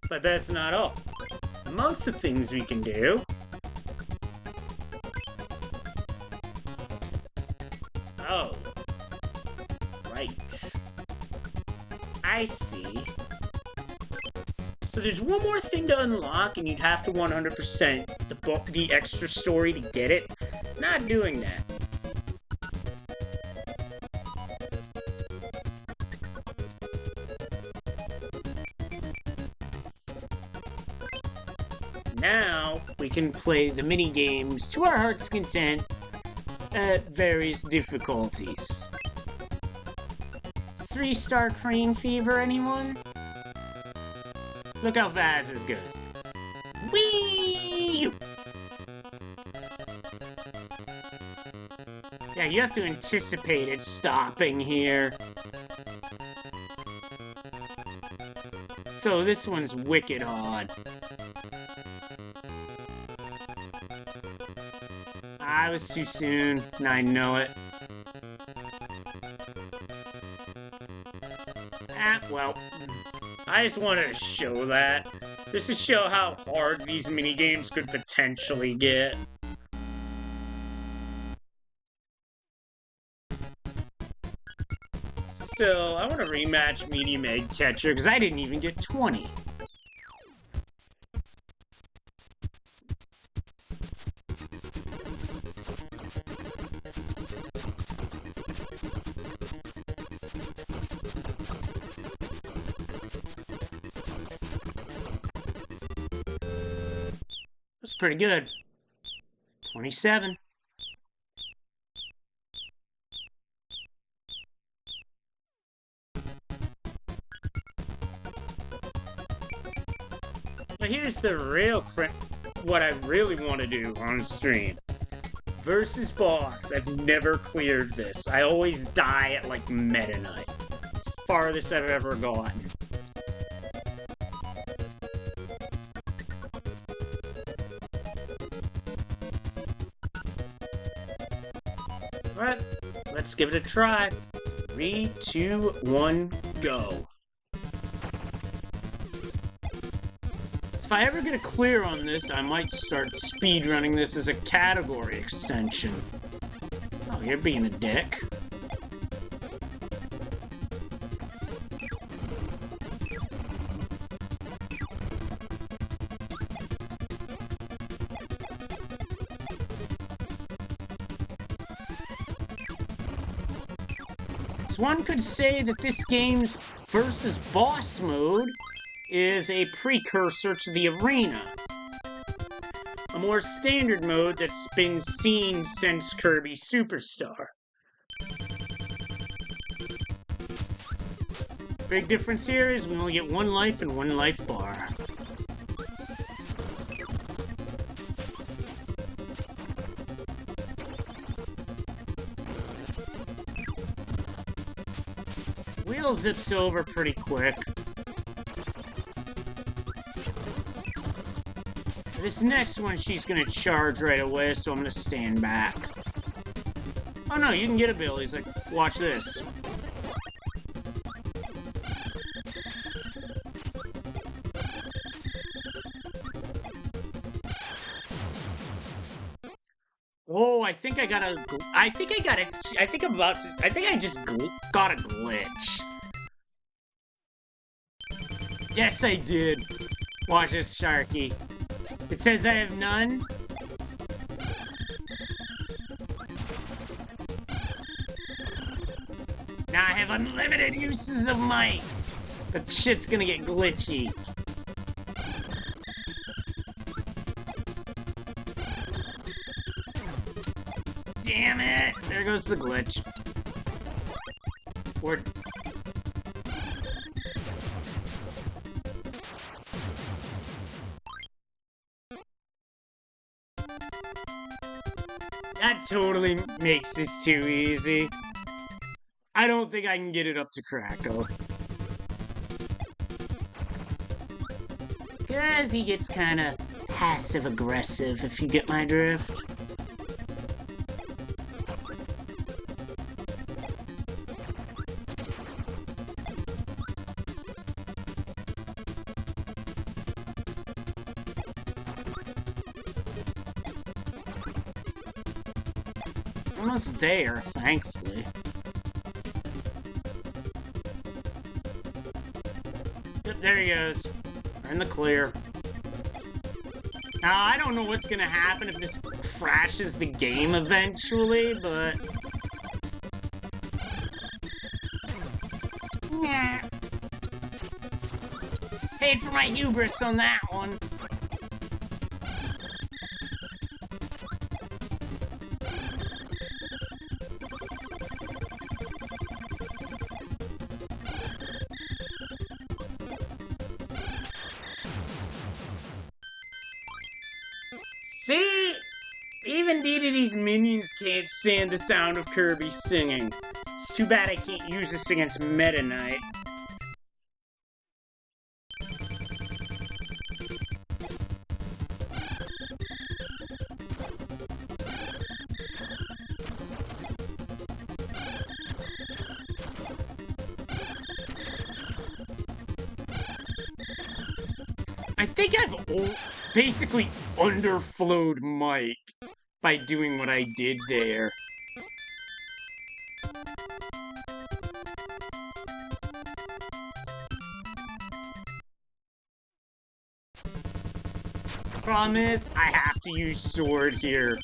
But that's not all. Amongst the things we can do, oh, right. I see. So there's one more thing to unlock, and you'd have to 100% the extra story to get it. Not doing that. Now, we can play the mini games to our heart's content at various difficulties. 3-star crane fever, anyone? Look how fast this goes. Whee! Yeah, you have to anticipate it stopping here. So this one's wicked odd. I was too soon, and I know it. Well, I just wanted to show that. Just to show how hard these minigames could potentially get. Still, I want to rematch Medium Egg Catcher, because I didn't even get 20. That's pretty good. 27. But here's the real what I really want to do on stream. Versus boss. I've never cleared this. I always die at like Meta Knight. It's the farthest I've ever gotten. Alright, let's give it a try. 3, 2, 1, go. If I ever get a clear on this, I might start speedrunning this as a category extension. Oh, you're being a dick. So one could say that this game's versus boss mode is a precursor to the arena. A more standard mode that's been seen since Kirby Superstar. Big difference here is we only get 1 life and 1 life bar. Wheel zips over pretty quick. This next one, she's gonna charge right away, so I'm gonna stand back. Oh no, you can get a bill. He's like, watch this. Oh, I think I got a... I think I just got a glitch. Yes, I did. Watch this, Sharky. It says I have none. Now I have unlimited uses of might. But shit's gonna get glitchy. Damn it! There goes the glitch. That totally makes this too easy. I don't think I can get it up to Krakow. Because he gets kind of passive-aggressive, if you get my drift. Almost there, thankfully. Yep, there he goes. We're in the clear. Now, I don't know what's gonna happen if this crashes the game eventually, but... yeah. Paid for my hubris on that one. See? Even DDD's minions can't stand the sound of Kirby singing. It's too bad I can't use this against Meta Knight. I think I've basically underflowed Mike by doing what I did there. Problem is, I have to use sword here.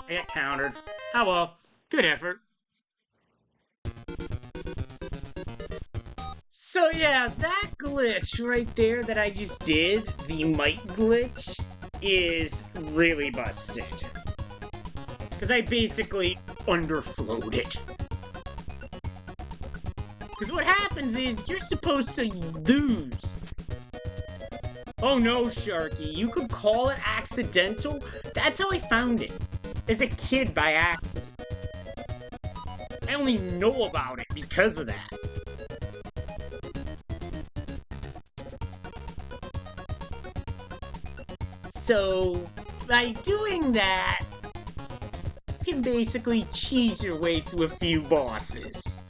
I got countered. Oh well, good effort. So yeah, that glitch right there that I just did, the Mike glitch, is really busted. Because I basically underflowed it. Because what happens is, you're supposed to lose. Oh no, Sharky, you could call it accidental? That's how I found it. As a kid by accident. I only know about it because of that. So, by doing that, you can basically cheese your way through a few bosses.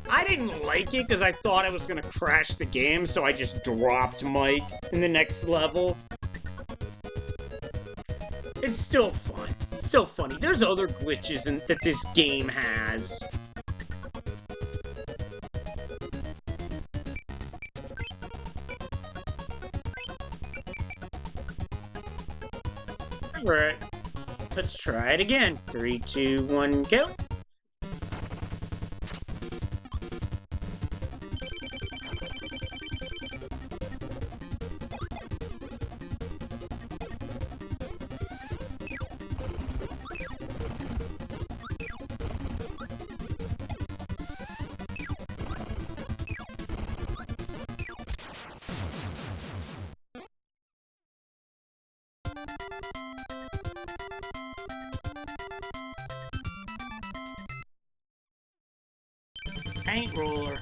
I didn't like it because I thought I was going to crash the game, so I just dropped Mike in the next level. It's still fun. It's still funny. There's other glitches that this game has. Alright. Let's try it again. 3, 2, 1, go. Paint roller.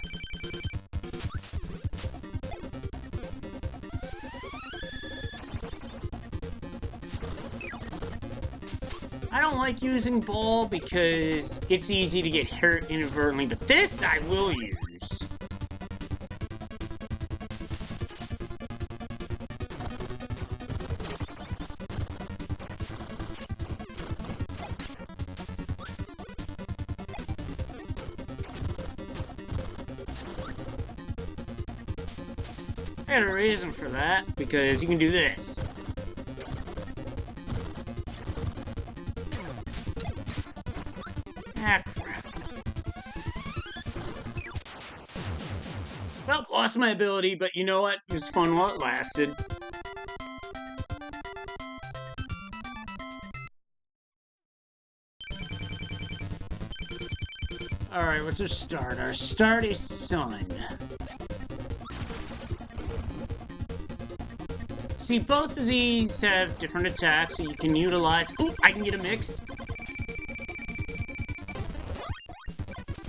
I don't like using ball because it's easy to get hurt inadvertently, but this I will use. I had a reason for that, because you can do this. Ah, crap. Well, lost my ability, but you know what? It was fun while it lasted. Alright, what's our start? Our start is Sun. See, both of these have different attacks that you can utilize. Ooh, I can get a mix.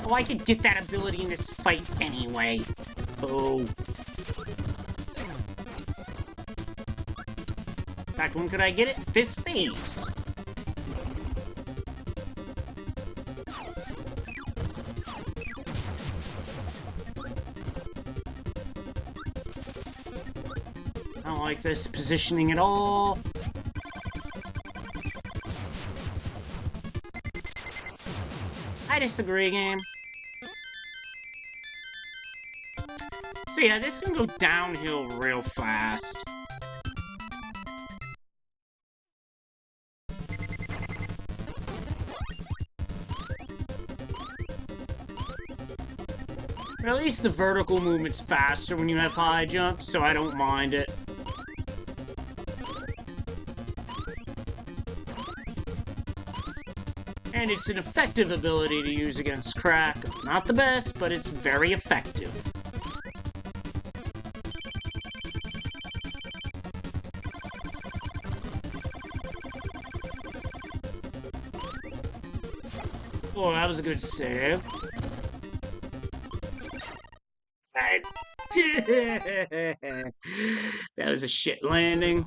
Oh, I could get that ability in this fight anyway. Oh. In fact, when could I get it? This phase. I don't like this positioning at all. I disagree, game. So yeah, this can go downhill real fast. But at least the vertical movement's faster when you have high jumps, so I don't mind it. And it's an effective ability to use against Crack. Not the best, but it's very effective. Oh, that was a good save. That was a shit landing.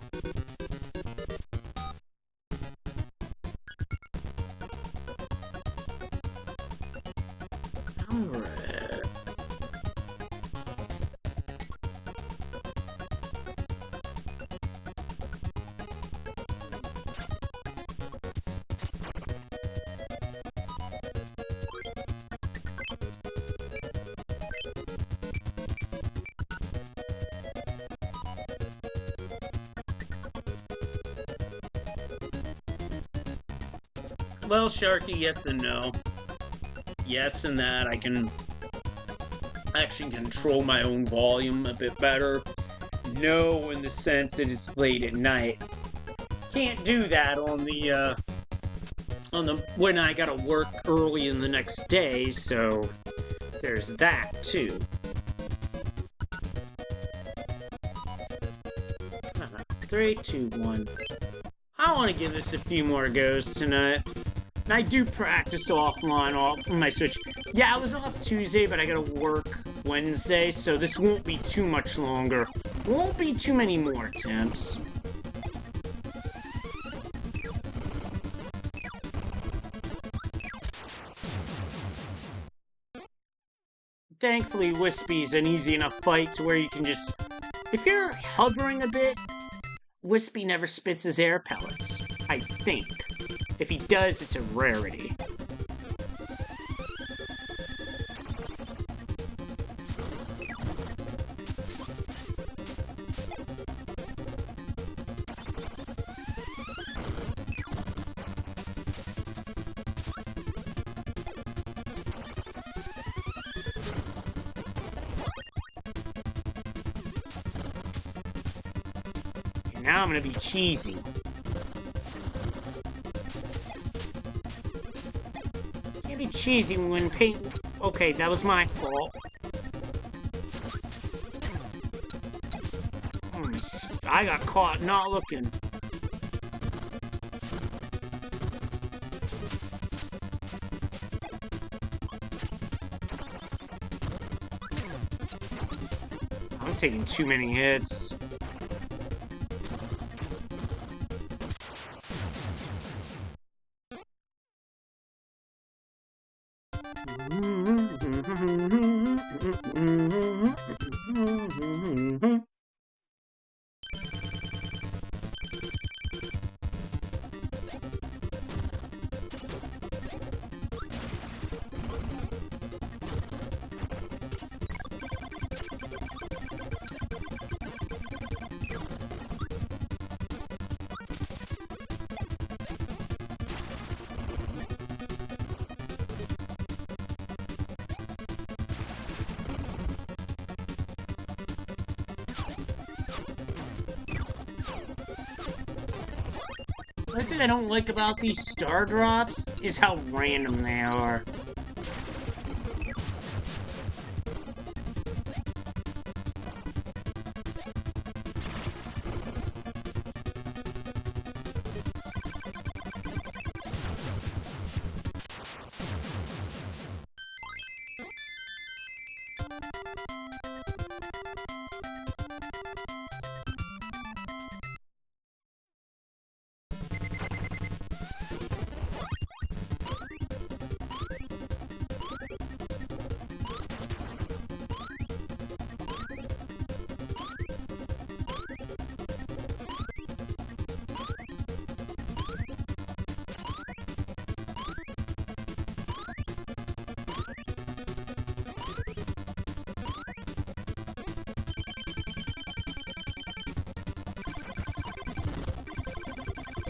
Alright. Well, Sharky, yes and no. Yes, in that I can actually control my own volume a bit better. No, in the sense that it's late at night. Can't do that on the when I gotta work early in the next day, so there's that too. 3, 2, 1. I want to give this a few more goes tonight. And I do practice offline on my Switch. Yeah, I was off Tuesday, but I gotta work Wednesday, so this won't be too much longer. Won't be too many more attempts. Thankfully, Wispy's an easy enough fight to where you can just... If you're hovering a bit, Wispy never spits his air pellets, I think. If he does, it's a rarity. And now I'm gonna be cheesy. Be cheesy when paint. Okay, that was my fault. I got caught not looking. I'm taking too many hits. One thing I don't like about these star drops is how random they are.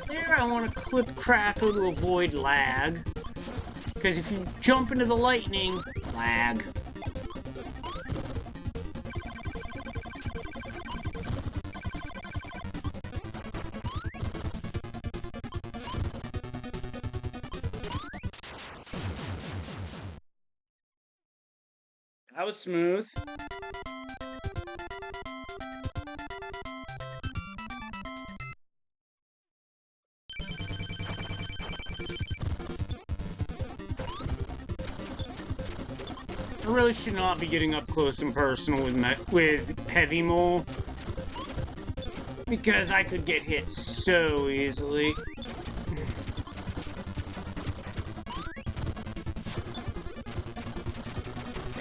There, I want to clip Crackle to avoid lag. Because if you jump into the lightning, lag. That was smooth. I really should not be getting up close and personal with Heavy Mole, because I could get hit so easily.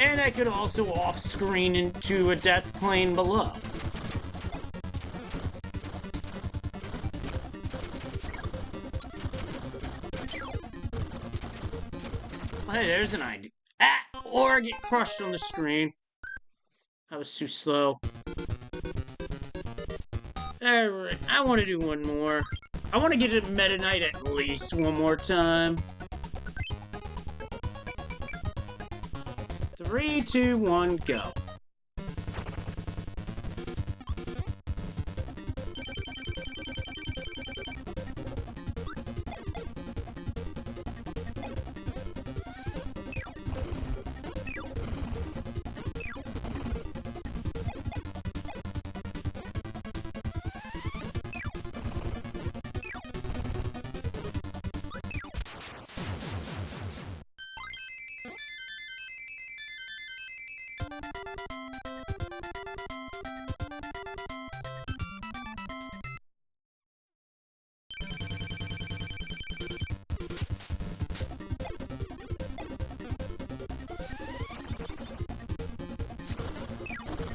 And I could also off-screen into a death plane below. Hey, there's an idea. Ah! Or get crushed on the screen. That was too slow. Alright, I want to do one more. I want to get to Meta Knight at least one more time. 3, 2, 1, go.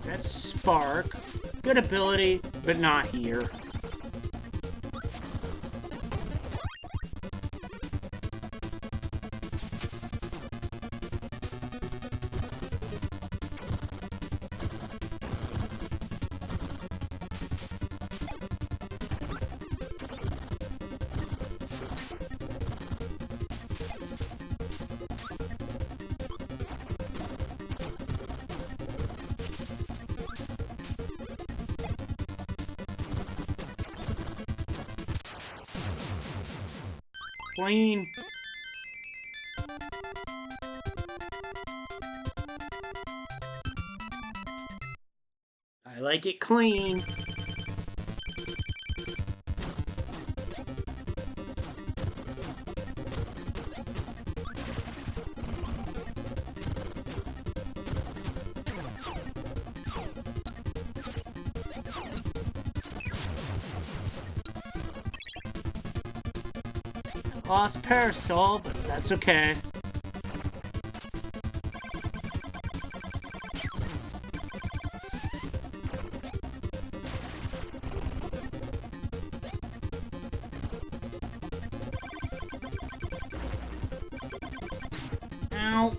That's Spark. Good ability, but not here. Clean. I like it clean. Lost Parasol, but that's okay. Ow.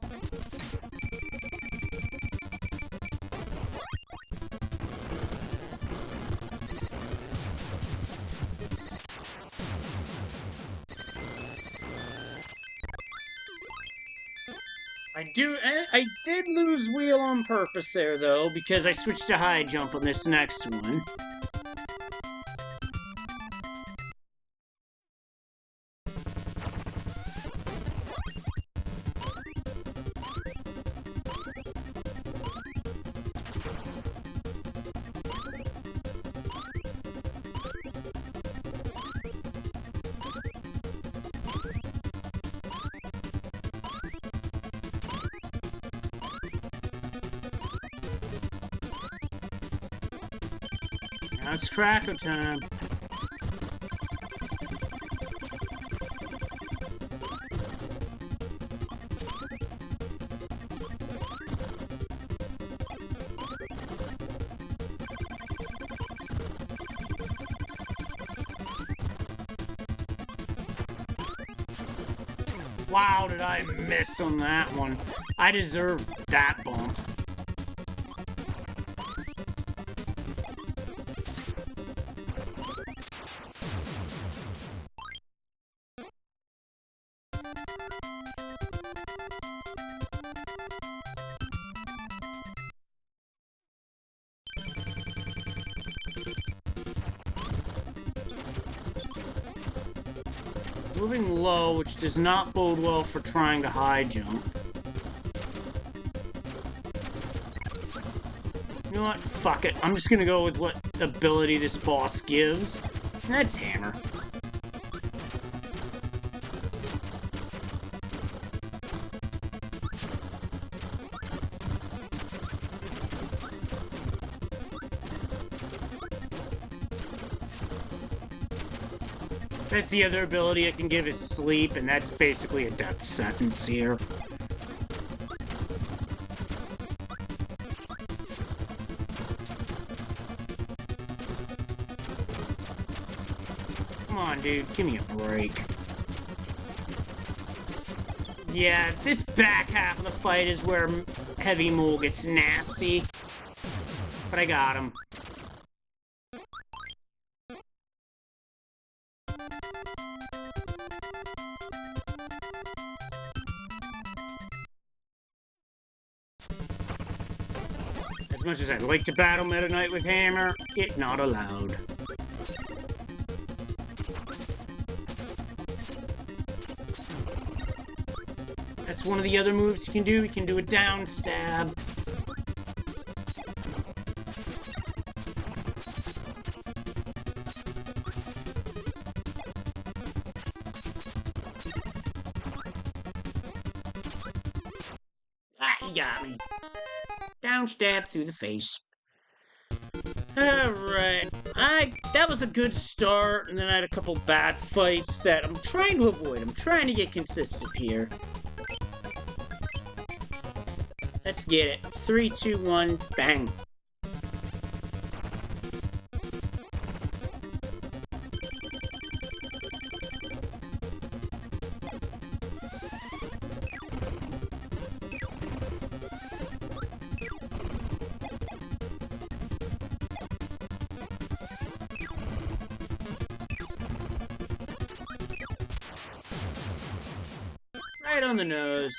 I did lose wheel on purpose there, though, because I switched to high jump on this next one. Now it's Cracker time. Wow, did I miss on that one? I deserve that bump. Moving low, which does not bode well for trying to high jump. You know what? Fuck it. I'm just gonna go with what ability this boss gives. And that's hammer. That's the other ability I can give is sleep, and that's basically a death sentence here. Come on, dude, give me a break. Yeah, this back half of the fight is where Heavy Mole gets nasty. But I got him. As much as I'd like to battle Meta Knight with Hammer, it's not allowed. That's one of the other moves you can do. You can do a down stab. Ah, he got me. Down stab through the face. Alright. That was a good start, and then I had a couple bad fights that I'm trying to avoid. I'm trying to get consistent here. Let's get it. 3, 2, 1, bang. Right on the nose.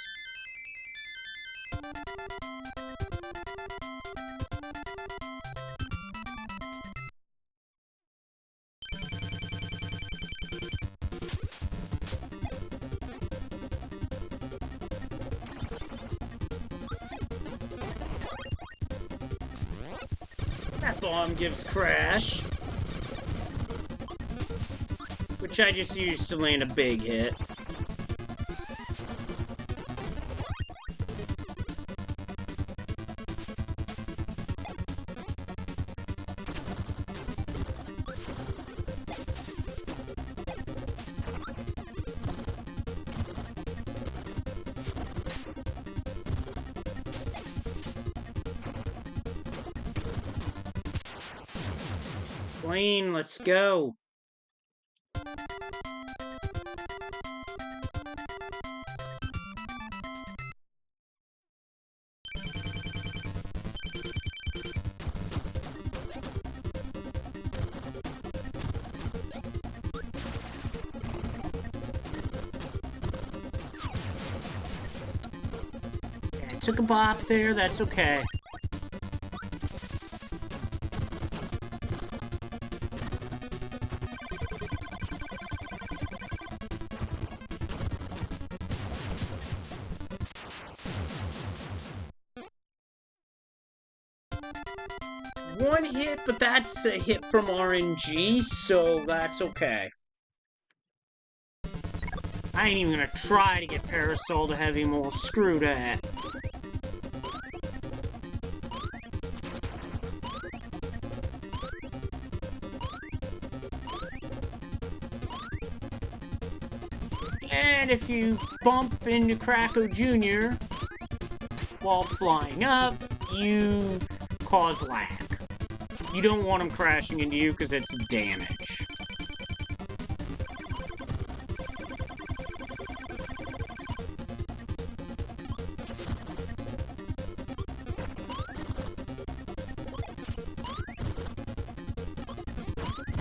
That bomb gives crash. Which I just used to land a big hit. Clean, let's go. Yeah, took a bop there, that's okay. One hit, but that's a hit from RNG, so that's okay. I ain't even gonna try to get Parasol to Heavy Mole. Screw that. And if you bump into Kracko Jr. while flying up, you cause lag. You don't want him crashing into you because it's damage.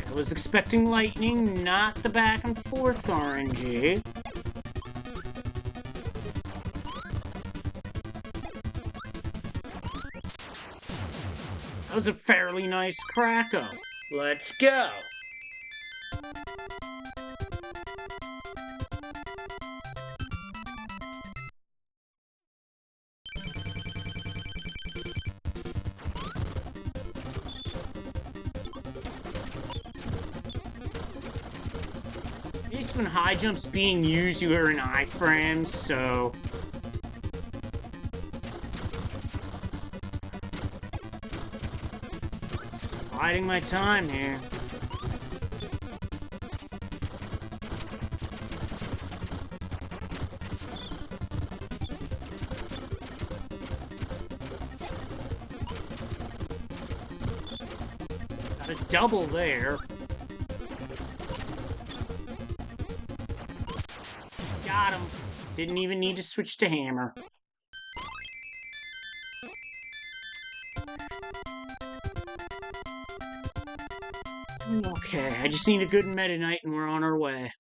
I was expecting lightning, not the back and forth RNG. That was a fairly nice Kracko. Let's go. nice when high jump's being used, you are in iframes, so... Biding my time here. Got a double there. Got him. Didn't even need to switch to hammer. Okay, I just need a good Meta Knight and we're on our way.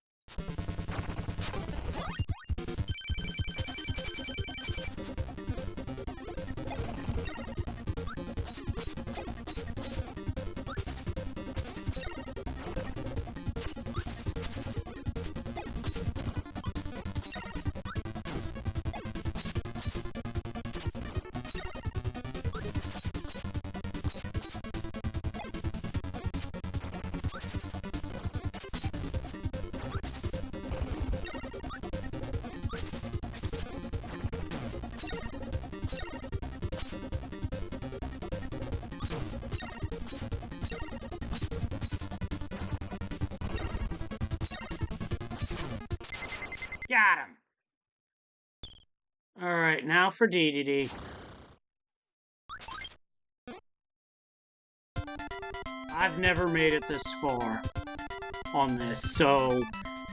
Got him! Alright, now for DDD. I've never made it this far on this, so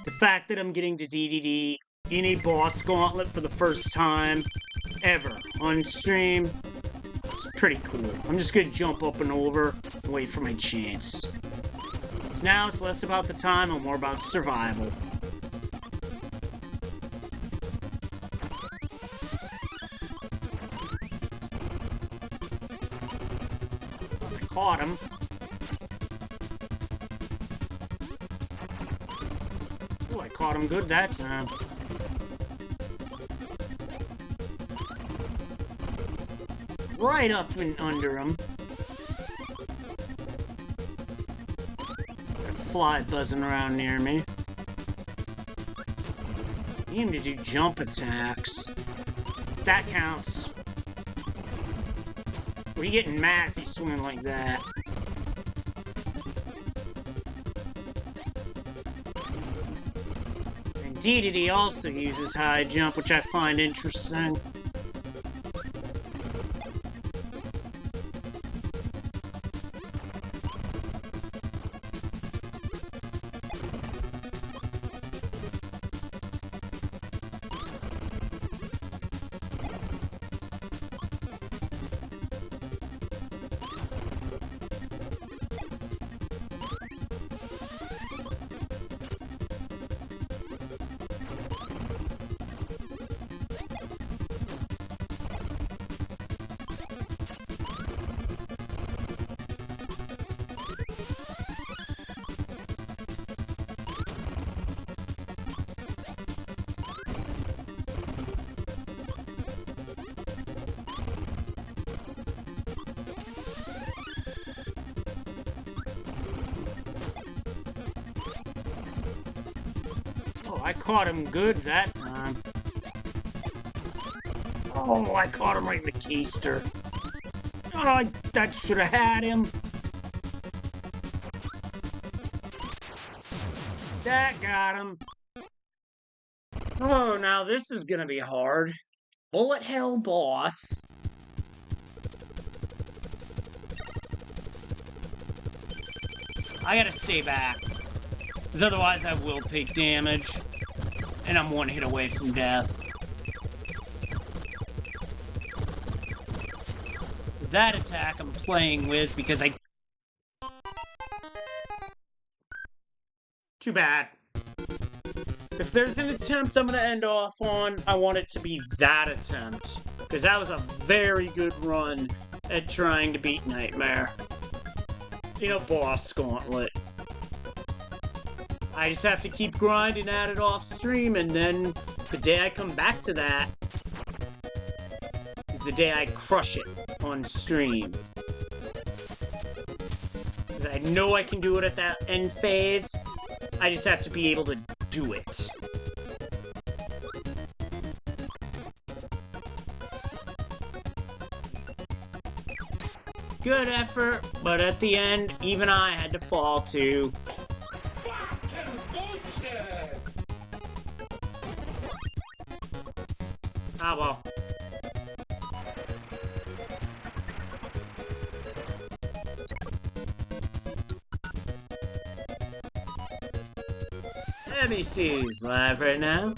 the fact that I'm getting to DDD in a boss gauntlet for the first time ever on stream is pretty cool. I'm just gonna jump up and over and wait for my chance. Now it's less about the time and more about survival. Caught him. Oh, I caught him good that time. Right up and under him. Got a fly buzzing around near me. Need him to do jump attacks. That counts. Are you getting mad if he's swinging like that? And DDD also uses high jump, which I find interesting. I caught him good that time. Oh, I caught him right in the keister. Oh, that should have had him. That got him. Oh, now this is gonna be hard. Bullet hell boss. I gotta stay back, because otherwise I will take damage. And I'm one hit away from death. That attack I'm playing with because I... Too bad. If there's an attempt I'm gonna end off on, I want it to be that attempt. Because that was a very good run at trying to beat Nightmare. In a boss gauntlet. I just have to keep grinding at it off stream, and then the day I come back to that is the day I crush it on stream. Because I know I can do it at that end phase. I just have to be able to do it. Good effort, but at the end, even I had to fall too. Ah, well. Let me see who's live right now.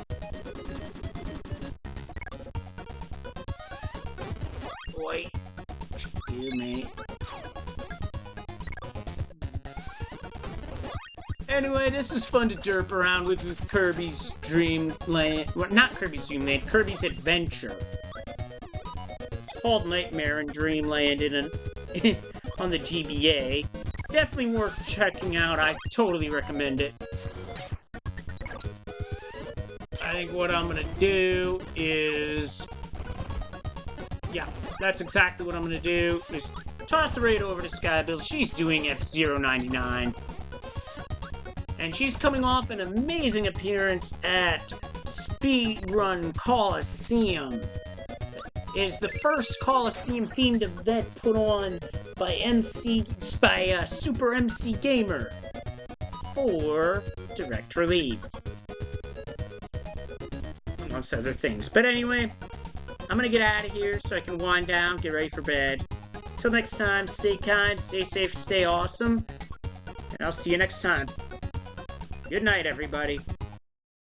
Wait. Excuse me. Anyway, this was fun to derp around with Kirby's Dream Land. Well, not Kirby's Dream Land, Kirby's Adventure. It's called Nightmare in Dreamland on the GBA. Definitely worth checking out. I totally recommend it. I think what I'm gonna do is... Yeah, that's exactly what I'm gonna do. Is toss her right over to Skybill. She's doing F-Zero 99. And she's coming off an amazing appearance at Speedrun Coliseum. It is the first Coliseum-themed event put on by Super MC Gamer for Direct Relief, amongst other things. But anyway, I'm gonna get out of here so I can wind down, get ready for bed. Till next time, stay kind, stay safe, stay awesome, and I'll see you next time. Good night, everybody.